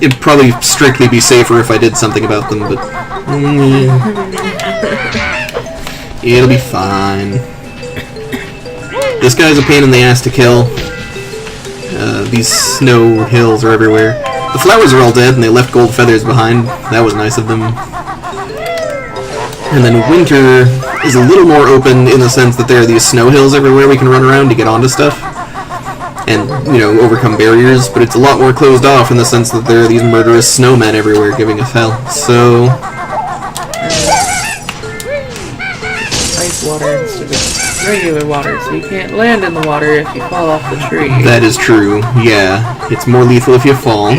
It'd probably strictly be safer if I did something about them, but... It'll be fine. This guy's a pain in the ass to kill. These snow hills are everywhere. The flowers are all dead and they left gold feathers behind. That was nice of them. And then winter is a little more open in the sense that there are these snow hills everywhere we can run around to get onto stuff. And, you know, overcome barriers, but it's a lot more closed off in the sense that there are these murderous snowmen everywhere giving us hell. So... Ice water instead of regular water, so you can't land in the water if you fall off the tree. That is true, yeah. It's more lethal if you fall.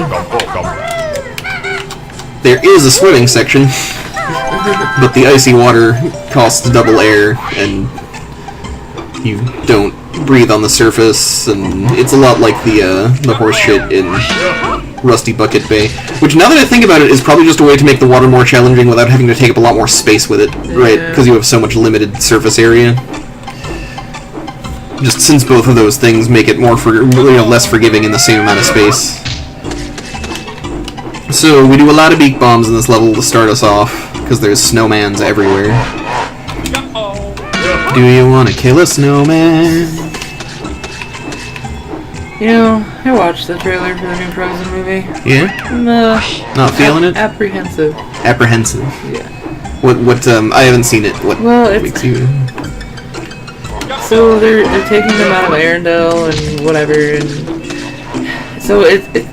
There is a swimming section, but the icy water costs double air, and you don't breathe on the surface, and it's a lot like the horse shit in Rusty Bucket Bay, which, now that I think about it, is probably just a way to make the water more challenging without having to take up a lot more space with it, right? Because you have so much limited surface area. Just since both of those things make it more less forgiving in the same amount of space. So we do a lot of beak bombs in this level to start us off, because there's snowmans everywhere. Do you want to kill a snowman? You know, I watched the trailer for the new Frozen movie. Yeah? Not feeling it? Apprehensive. Apprehensive. Yeah. What, I haven't seen it. What makes you... So they're taking them out of Arendelle and whatever, and so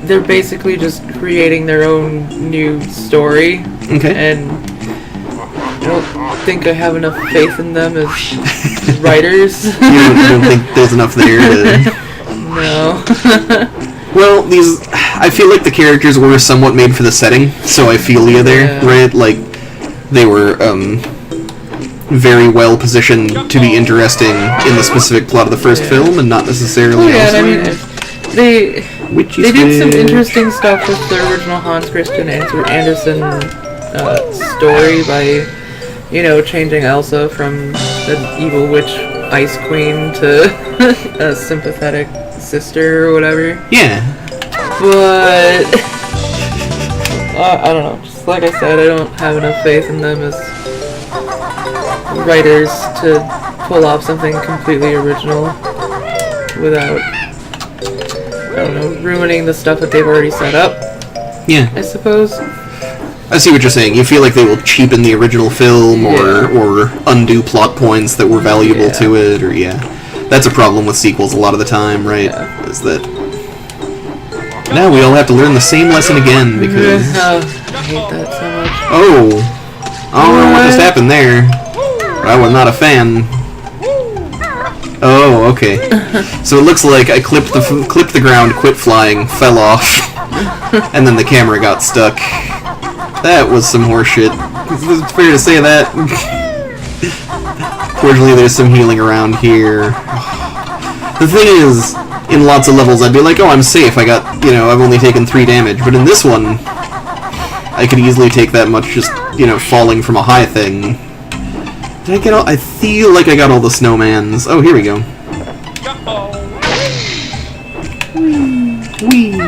they're basically just creating their own new story. Okay. And I don't think I have enough faith in them as writers. You don't think there's enough there to... No. Well, I feel like the characters were somewhat made for the setting, so I feel you there, right? Like, they were, very well positioned to be interesting in the specific plot of the first film, and not necessarily and I elsewhere. mean, they did some interesting stuff with the original Hans Christian Andersen story by, you know, changing Elsa from an evil witch ice queen to a sympathetic sister or whatever. Yeah. But I don't know. Just like I said, I don't have enough faith in them as writers to pull off something completely original without, I don't know, ruining the stuff that they've already set up. Yeah. I suppose. I see what you're saying. You feel like they will cheapen the original film or undo plot points that were valuable to it, or That's a problem with sequels a lot of the time, right? Yeah. Is that now we all have to learn the same lesson again because... I hate that so much. Oh! I don't know what just happened there. I was not a fan. Oh, okay. So it looks like I clipped the ground, quit flying, fell off, and then the camera got stuck. That was some horseshit. It's fair to say that. Fortunately, there's some healing around here. The thing is, in lots of levels, I'd be like, oh, I'm safe. I got, I've only taken 3 damage. But in this one, I could easily take that much just, falling from a high thing. Did I get all... I feel like I got all the snowmans. Oh, here we go. Whee!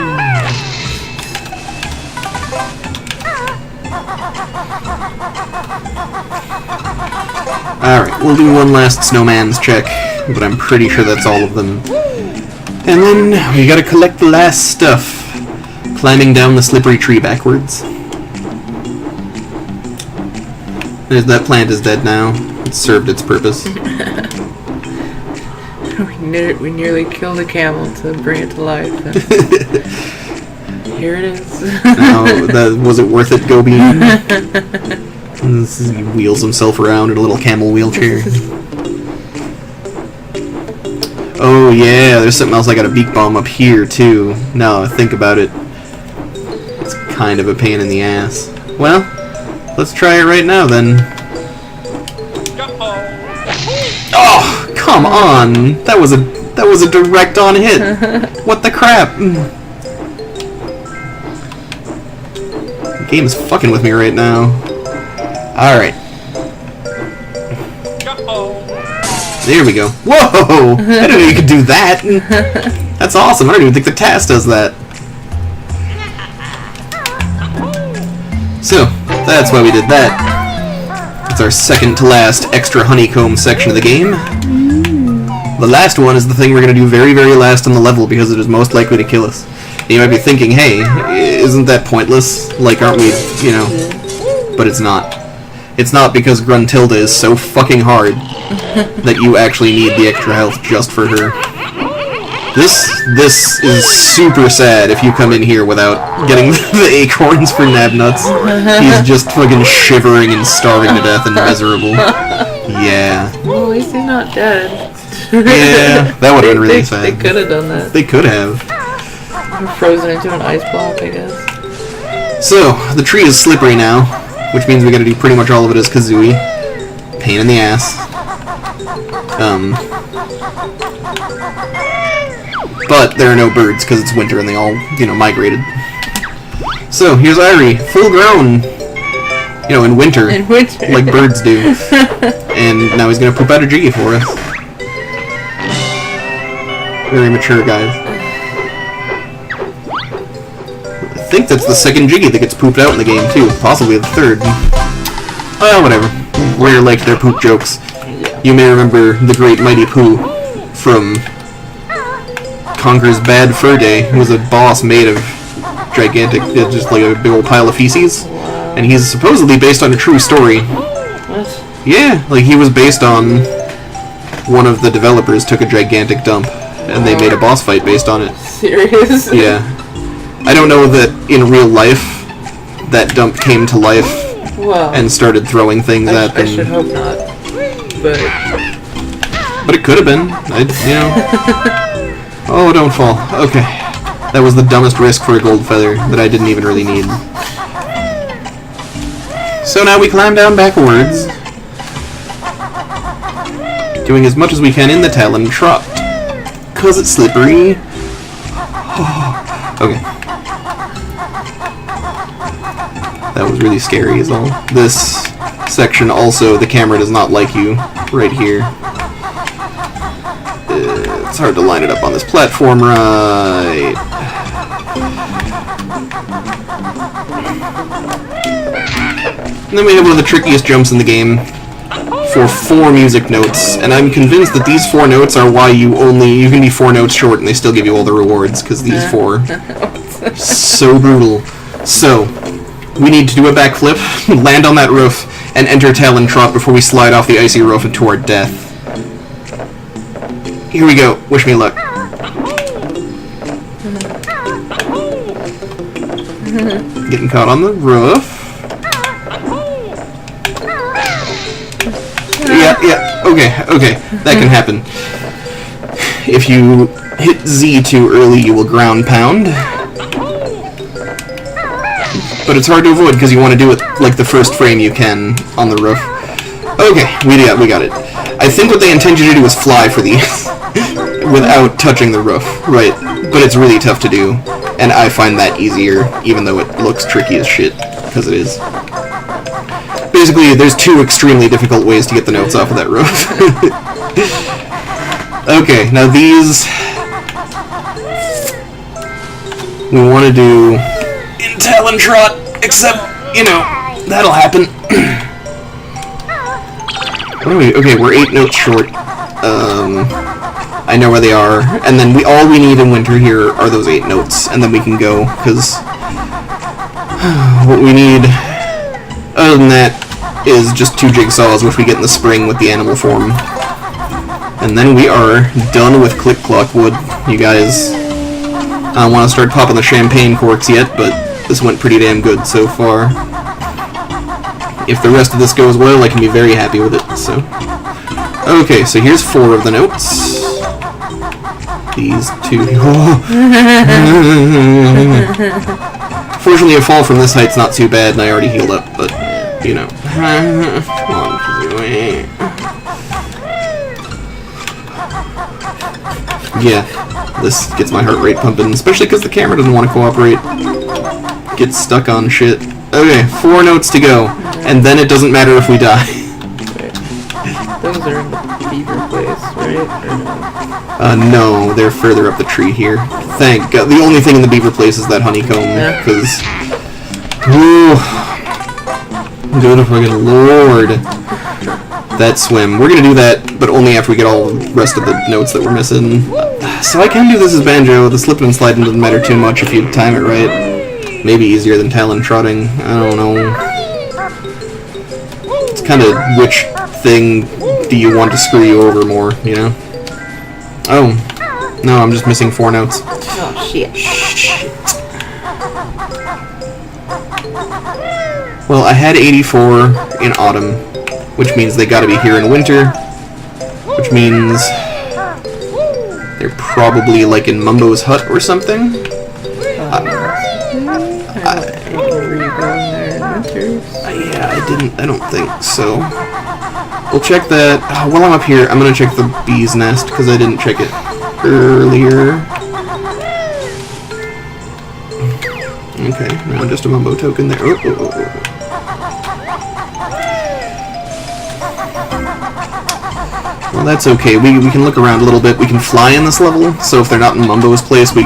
Alright, we'll do one last snowman's check, but I'm pretty sure that's all of them. And then we gotta collect the last stuff. Climbing down the slippery tree backwards. That plant is dead now. It's served its purpose. We nearly killed a camel to bring it to life. Here it is. Was it worth it, Gobi? He wheels himself around in a little camel wheelchair. Oh yeah, there's something else I got a beak bomb up here too. Now I think about it. It's kind of a pain in the ass. Well, let's try it right now then. Oh, come on! That was a direct on hit. What the crap? The game's fucking with me right now. Alright. There we go. Whoa! I didn't know you could do that! That's awesome. I don't even think the TAS does that. So, that's why we did that. It's our second to last extra honeycomb section of the game. The last one is the thing we're going to do very, very last on the level because it is most likely to kill us. And you might be thinking, hey, isn't that pointless? Like, aren't we, But it's not. It's not because Gruntilda is so fucking hard that you actually need the extra health just for her. This is super sad if you come in here without getting the acorns for Nabnuts. He's just fucking shivering and starving to death and miserable. Yeah. Well, at least he's not dead. Yeah, that would have been really sad. They could have done that. They could have. Frozen into an ice block, I guess. So, the tree is slippery now, which means we gotta do pretty much all of it as Kazooie. Pain in the ass. But there are no birds because it's winter and they all, migrated. So, here's Irie, full grown. In winter. In winter. Like birds do. And now he's gonna poop out a Jiggy for us. Very mature, guys. I think that's the second Jiggy that gets pooped out in the game, too. Possibly the third. Well, whatever. Rare like their poop jokes. Yeah. You may remember the great mighty Pooh from Conker's Bad Fur Day, who was a boss made of gigantic, just like a big old pile of feces. And he's supposedly based on a true story. What? Yeah, like he was based on one of the developers took a gigantic dump, and they made a boss fight based on it. Serious? Yeah. I don't know that in real life that dump came to life and started throwing things at them. I should hope not. But it could have been. You know. Oh, don't fall. Okay. That was the dumbest risk for a gold feather that I didn't even really need. So now we climb down backwards, doing as much as we can in the Talon Trot, 'cause it's slippery. Okay. That was really scary as all. This section also, the camera does not like you right here. It's hard to line it up on this platform right. And then we have one of the trickiest jumps in the game for 4 music notes, and I'm convinced that these 4 notes are why you can be 4 notes short and they still give you all the rewards, because these 4 so brutal. So, we need to do a backflip, land on that roof, and enter Talon Trot before we slide off the icy roof into our death. Here we go. Wish me luck. Getting caught on the roof. Yeah, okay, that can happen. If you hit Z too early, you will ground pound. But it's hard to avoid because you want to do it like the first frame you can on the roof. Okay, we got it. I think what they intend you to do is fly for these without touching the roof, right? But it's really tough to do, and I find that easier, even though it looks tricky as shit, because it is. Basically, there's 2 extremely difficult ways to get the notes off of that roof. Okay, now these we want to do in Talon Trot, except, you know, that'll happen. Okay, we're 8 notes short. I know where they are, and then all we need in winter here are those 8 notes, and then we can go, because what we need, other than that, is just 2 jigsaws, which we get in the spring with the animal form. And then we are done with Click Clock Wood, you guys. I don't want to start popping the champagne corks yet, but this went pretty damn good so far. If the rest of this goes well, I can be very happy with it, so. Okay, so here's 4 of the notes. These 2. Fortunately, a fall from this height's not too bad, and I already healed up, but, you know. Yeah, this gets my heart rate pumping, especially because the camera doesn't want to cooperate. Gets stuck on shit. Okay, 4 notes to go, and then it doesn't matter if we die. Those are in the beaver place, right? No, they're further up the tree here. Thank God. The only thing in the beaver place is that honeycomb, because... Ooh. Good fucking lord. That swim. We're gonna do that, but only after we get all the rest of the notes that we're missing. So I can do this as Banjo. The slipping and sliding doesn't matter too much if you time it right. Maybe easier than Talon Trotting. I don't know. It's kind of which thing do you want to screw you over more, you know? Oh. No, I'm just missing 4 notes. Oh, shit. Shit. Well, I had 84 in autumn, which means they gotta be here in winter, which means they're probably like in Mumbo's hut or something. I don't think so. We'll check that. While I'm up here, I'm gonna check the bee's nest, because I didn't check it earlier. Okay, now just a Mumbo token there. Oh. Well, that's okay. We can look around a little bit. We can fly in this level, so if they're not in Mumbo's place, we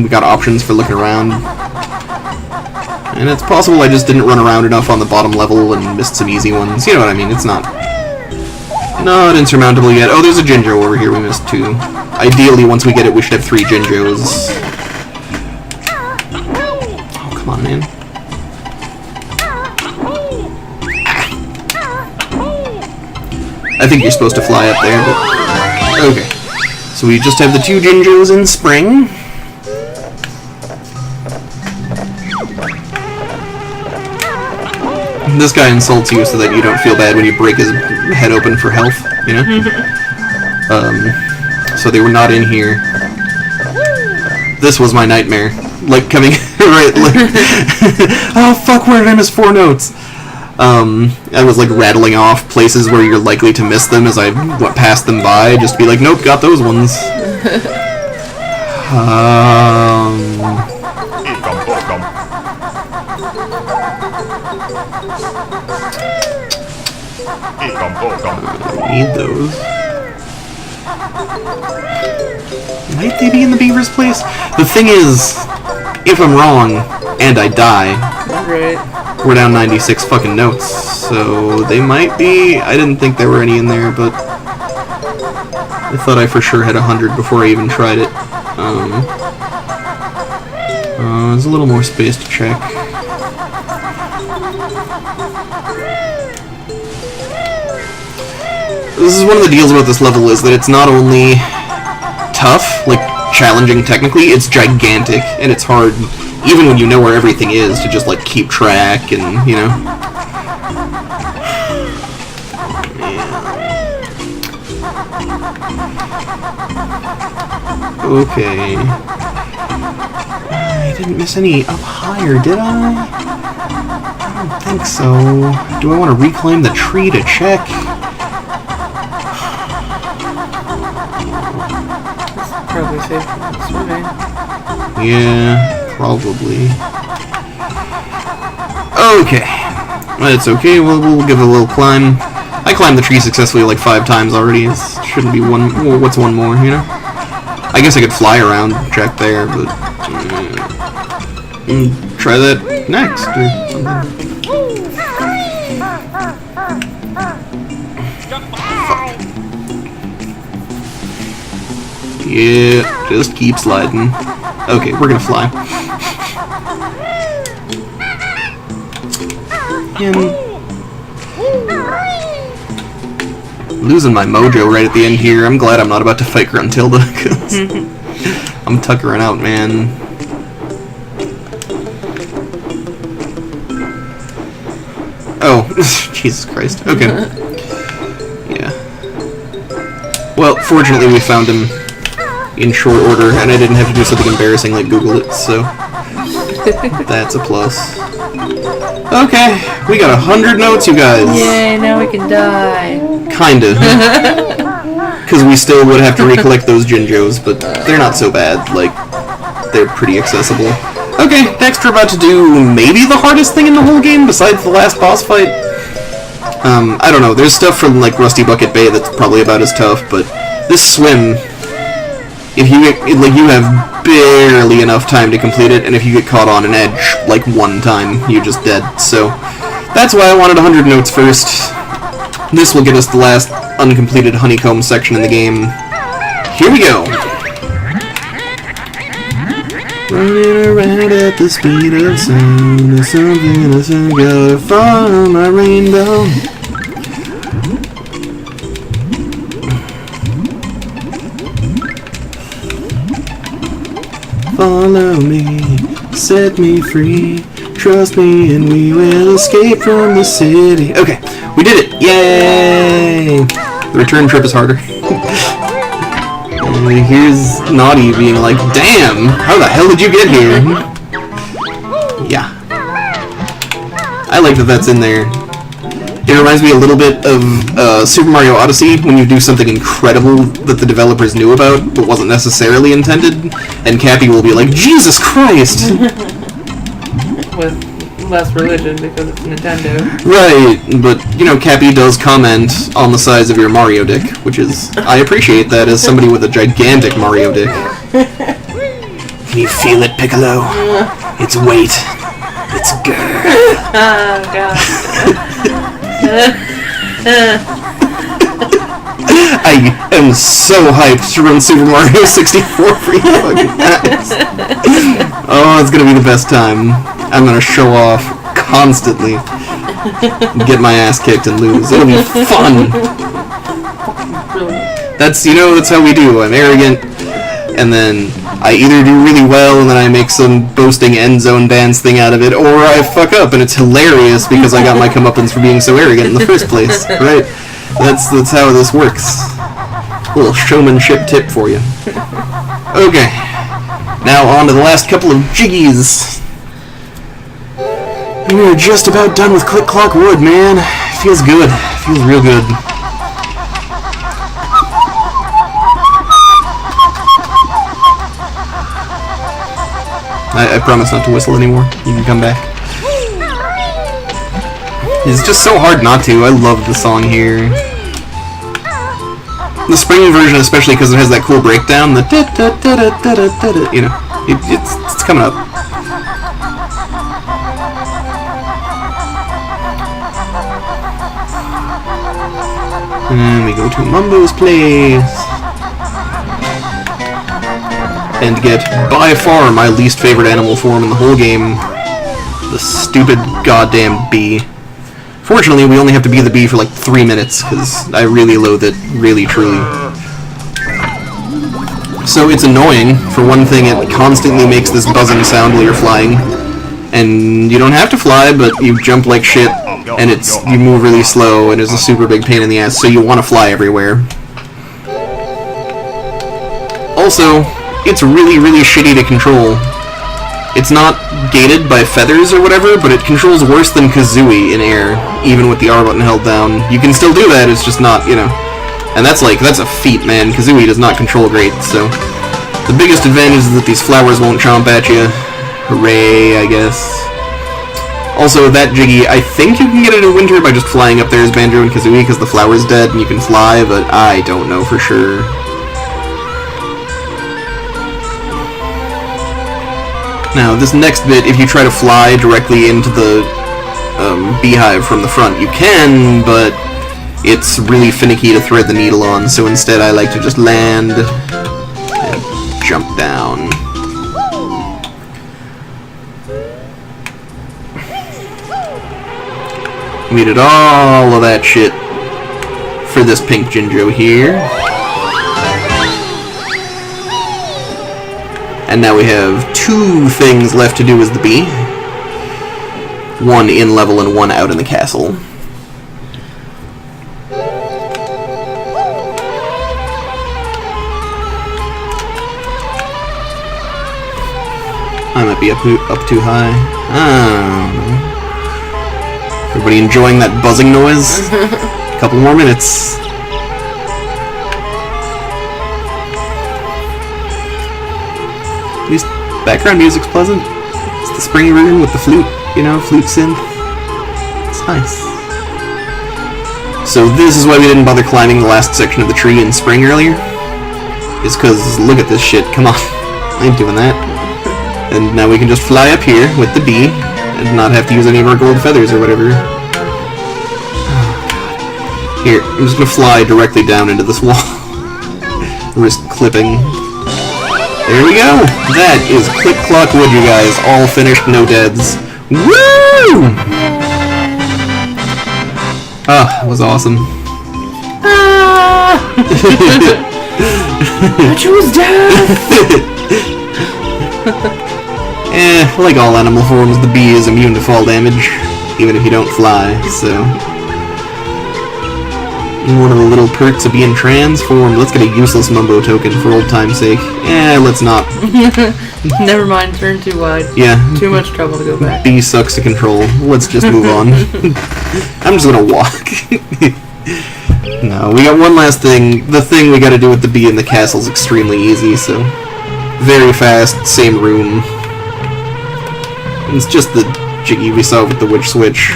got options for looking around. And it's possible I just didn't run around enough on the bottom level and missed some easy ones. You know what I mean? It's not Not insurmountable yet. Oh, there's a Jinjo over here we missed too. Ideally, once we get it, we should have 3 Jinjos. Oh, come on, man. I think you're supposed to fly up there, but... Okay. So we just have the 2 Jinjos in spring. This guy insults you so that you don't feel bad when you break his head open for health, you know? So they were not in here. This was my nightmare. Like, coming... right, like... oh, fuck, where did I miss 4 notes? I was, like, rattling off places where you're likely to miss them as I went past them by, just to be like, nope, got those ones. Need those. Might they be in the beaver's place? The thing is, if I'm wrong, and I die, Right. we're down 96 fucking notes, so they might be. I didn't think there were any in there, but I thought I for sure had 100 before I even tried it. There's a little more space to check. This is one of the deals about this level, is that it's not only tough, like challenging technically, it's gigantic, and it's hard, even when you know where everything is, to just like keep track and, you know. Okay. I didn't miss any up higher, did I? I don't think so. Do I want to reclaim the tree to check? Probably safe swimming. Yeah, probably. Okay. That's okay, we'll give it a little climb. I climbed the tree successfully like 5 times already. It shouldn't be one... Well, what's one more, you know? I guess I could fly around, check there, but... try that next, or something. Fuck. Yeah, just keep sliding. Okay, we're gonna fly. Losing my mojo right at the end here. I'm glad I'm not about to fight Gruntilda, because I'm tuckering out, man. Oh, Jesus Christ. Okay. Yeah. Well, fortunately we found him in short order, and I didn't have to do something embarrassing like Google it, so that's a plus. Okay, we got 100 notes, you guys. Yay, now we can die. Kinda. Because we still would have to recollect those Jinjos, but they're not so bad. Like, they're pretty accessible. Okay, next we're about to do maybe the hardest thing in the whole game besides the last boss fight. I don't know, there's stuff from like Rusty Bucket Bay that's probably about as tough, but this swim, if you get, like, you have barely enough time to complete it, and if you get caught on an edge like 1 time, you're just dead. So that's why I wanted 100 notes first. This will get us the last uncompleted honeycomb section in the game. Here we go. Running around at the speed of sound, there's something that's gotta fall on my rainbow. Follow me, set me free, trust me and we will escape from the city. Okay, we did it! Yay! The return trip is harder. And here's Naughty being like, damn, how the hell did you get here? Yeah. I like that that's in there. It reminds me a little bit of Super Mario Odyssey, when you do something incredible that the developers knew about, but wasn't necessarily intended, and Cappy will be like, Jesus Christ! With less religion, because it's Nintendo. Right, but, you know, Cappy does comment on the size of your Mario dick, which is... I appreciate that as somebody with a gigantic Mario dick. Can you feel it, Piccolo? It's weight. It's girth. Oh, God. I am so hyped to run Super Mario 64 for you fucking guys. Oh, it's gonna be the best time. I'm gonna show off constantly. Get my ass kicked and lose. It'll be fun. That's how we do. I'm arrogant, and then I either do really well and then I make some boasting end zone dance thing out of it, or I fuck up and it's hilarious because I got my comeuppance for being so arrogant in the first place, right? That's how this works. A little showmanship tip for you. Okay, now on to the last couple of jiggies. We're just about done with Click Clock Wood, man. Feels good. Feels real good. I promise not to whistle anymore. You can come back. It's just so hard not to. I love the song here. The spring version, especially because it has that cool breakdown. The it's coming up. And we go to Mumbo's place. And get, by far, my least favorite animal form in the whole game. The stupid goddamn bee. Fortunately, we only have to be the bee for like 3 minutes, because I really loathe it, really, truly. So it's annoying. For one thing, it constantly makes this buzzing sound while you're flying. And you don't have to fly, but you jump like shit, and you move really slow, and it's a super big pain in the ass, so you want to fly everywhere. Also, it's really, really shitty to control. It's not gated by feathers or whatever, but it controls worse than Kazooie in air, even with the R button held down. You can still do that, it's just not, And that's a feat, man. Kazooie does not control great, so... The biggest advantage is that these flowers won't chomp at you. Hooray, I guess. Also, that Jiggy, I think you can get it in winter by just flying up there as Banjo and Kazooie, because the flower's dead and you can fly, but I don't know for sure. Now, this next bit, if you try to fly directly into the beehive from the front, you can, but it's really finicky to thread the needle on, so instead I like to just land and jump down. We did all of that shit for this pink Jinjo here. And now we have 2 things left to do as the bee. 1 in level and 1 out in the castle. I might be up too high. I don't know. Everybody enjoying that buzzing noise? A couple more minutes. At least background music's pleasant. It's the spring version with the flute, flute synth. It's nice. So this is why we didn't bother climbing the last section of the tree in spring earlier. Is because, look at this shit, come on. I ain't doing that. And now we can just fly up here with the bee, and not have to use any of our gold feathers or whatever. Here, I'm just gonna fly directly down into this wall. Wrist clipping. There we go! That is Click Clock Wood, you guys. All finished, no deads. Woo! Ah, that was awesome. I choose death! Like all animal forms, the bee is immune to fall damage, even if you don't fly, so... One of the little perks of being transformed. Let's get a useless Mumbo token for old time's sake. Let's not. Never mind, turn too wide. Yeah. Too much trouble to go back. Bee sucks to control. Let's just move on. I'm just gonna walk. No, we got one last thing. The thing we gotta do with the bee in the castle's extremely easy, so... Very fast, same room. It's just the Jiggy we saw with the witch switch.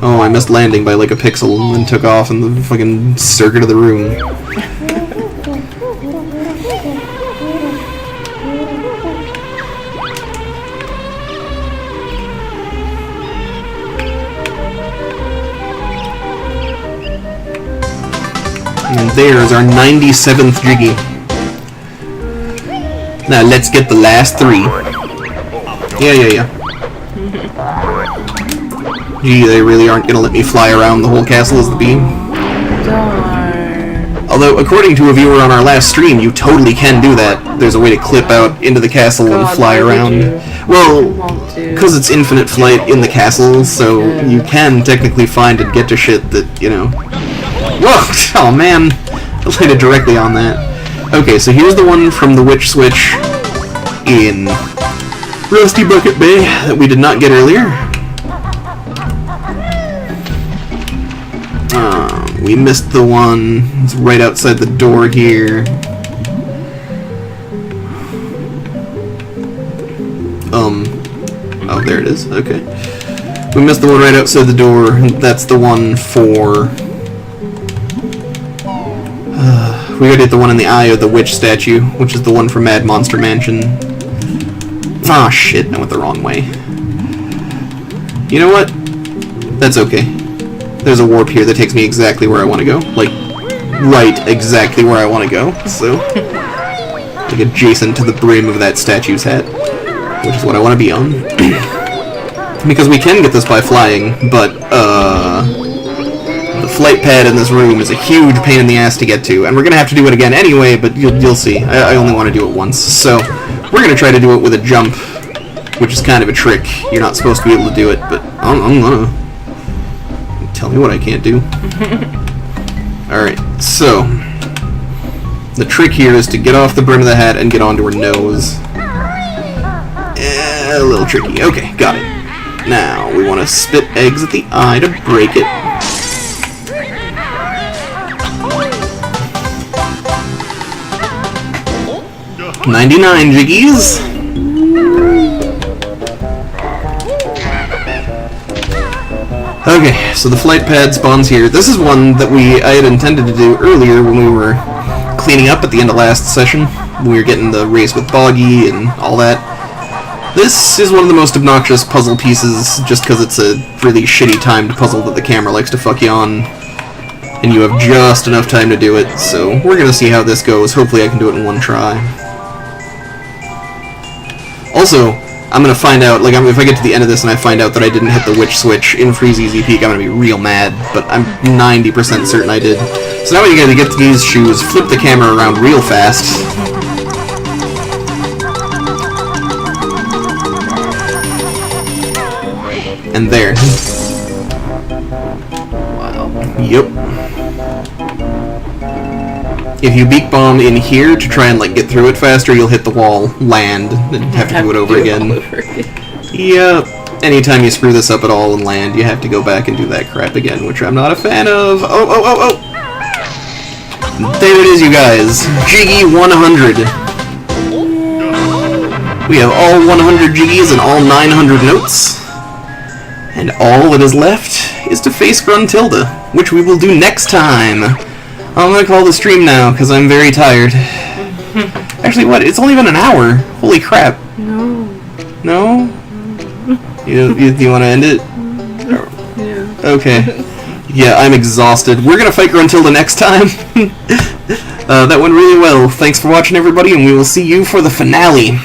Oh, I missed landing by like a pixel and then took off in the fucking circuit of the room. And there's our 97th Jiggy. Now let's get the last 3. Yeah. Gee, they really aren't gonna let me fly around the whole castle as the beam. Darn. Although, according to a viewer on our last stream, you totally can do that. There's a way to clip out into the castle and fly around. Well, because it's infinite flight in the castle, so you can technically find and get to shit that, you know... Whoa! Oh man! I landed directly on that. Okay, so here's the one from the Witch Switch in Rusty Bucket Bay that we did not get earlier. We missed the one. It's right outside the door here. Oh, there it is. Okay. We missed the one right outside the door. That's the one for... we gotta get the one in the eye of the witch statue, which is the one for Mad Monster Mansion. Ah, shit. I went the wrong way. You know what? That's okay. There's a warp here that takes me exactly where I want to go. Like, right exactly where I want to go. So, like adjacent to the brim of that statue's hat. Which is what I want to be on. Because we can get this by flying, but, the flight pad in this room is a huge pain in the ass to get to. And we're going to have to do it again anyway, but you'll see. I only want to do it once. So, we're going to try to do it with a jump, which is kind of a trick. You're not supposed to be able to do it, but I'm gonna... Tell me what I can't do. Alright, so the trick here is to get off the brim of the hat and get onto her nose. A little tricky. Okay, got it. Now, we want to spit eggs at the eye to break it. $99 Jiggies. Okay, so the flight pad spawns here. This is one that I had intended to do earlier when we were cleaning up at the end of last session. We were getting the race with Boggy and all that. This is one of the most obnoxious puzzle pieces just because it's a really shitty timed puzzle that the camera likes to fuck you on. And you have just enough time to do it, so we're gonna see how this goes. Hopefully I can do it in one try. Also, I'm gonna find out, like, if I get to the end of this and I find out that I didn't hit the witch switch in Freeze Easy Peak, I'm gonna be real mad, but I'm 90% certain I did. So now what you gotta get to these shoes, flip the camera around real fast. And there. Wow. Yep. If you beak bomb in here to try and, like, get through it faster, you'll hit the wall, land, and have to do it over again. Yep. Anytime you screw this up at all and land, you have to go back and do that crap again, which I'm not a fan of. Oh! There it is, you guys. Jiggy 100. We have all 100 Jiggies and all 900 notes. And all that is left is to face Gruntilda, which we will do next time. I'm gonna call the stream now, because I'm very tired. Actually, what? It's only been an hour. Holy crap. No. No? You want to end it? Yeah. Okay. Yeah, I'm exhausted. We're gonna fight Gruntilda next time. That went really well. Thanks for watching, everybody, and we will see you for the finale.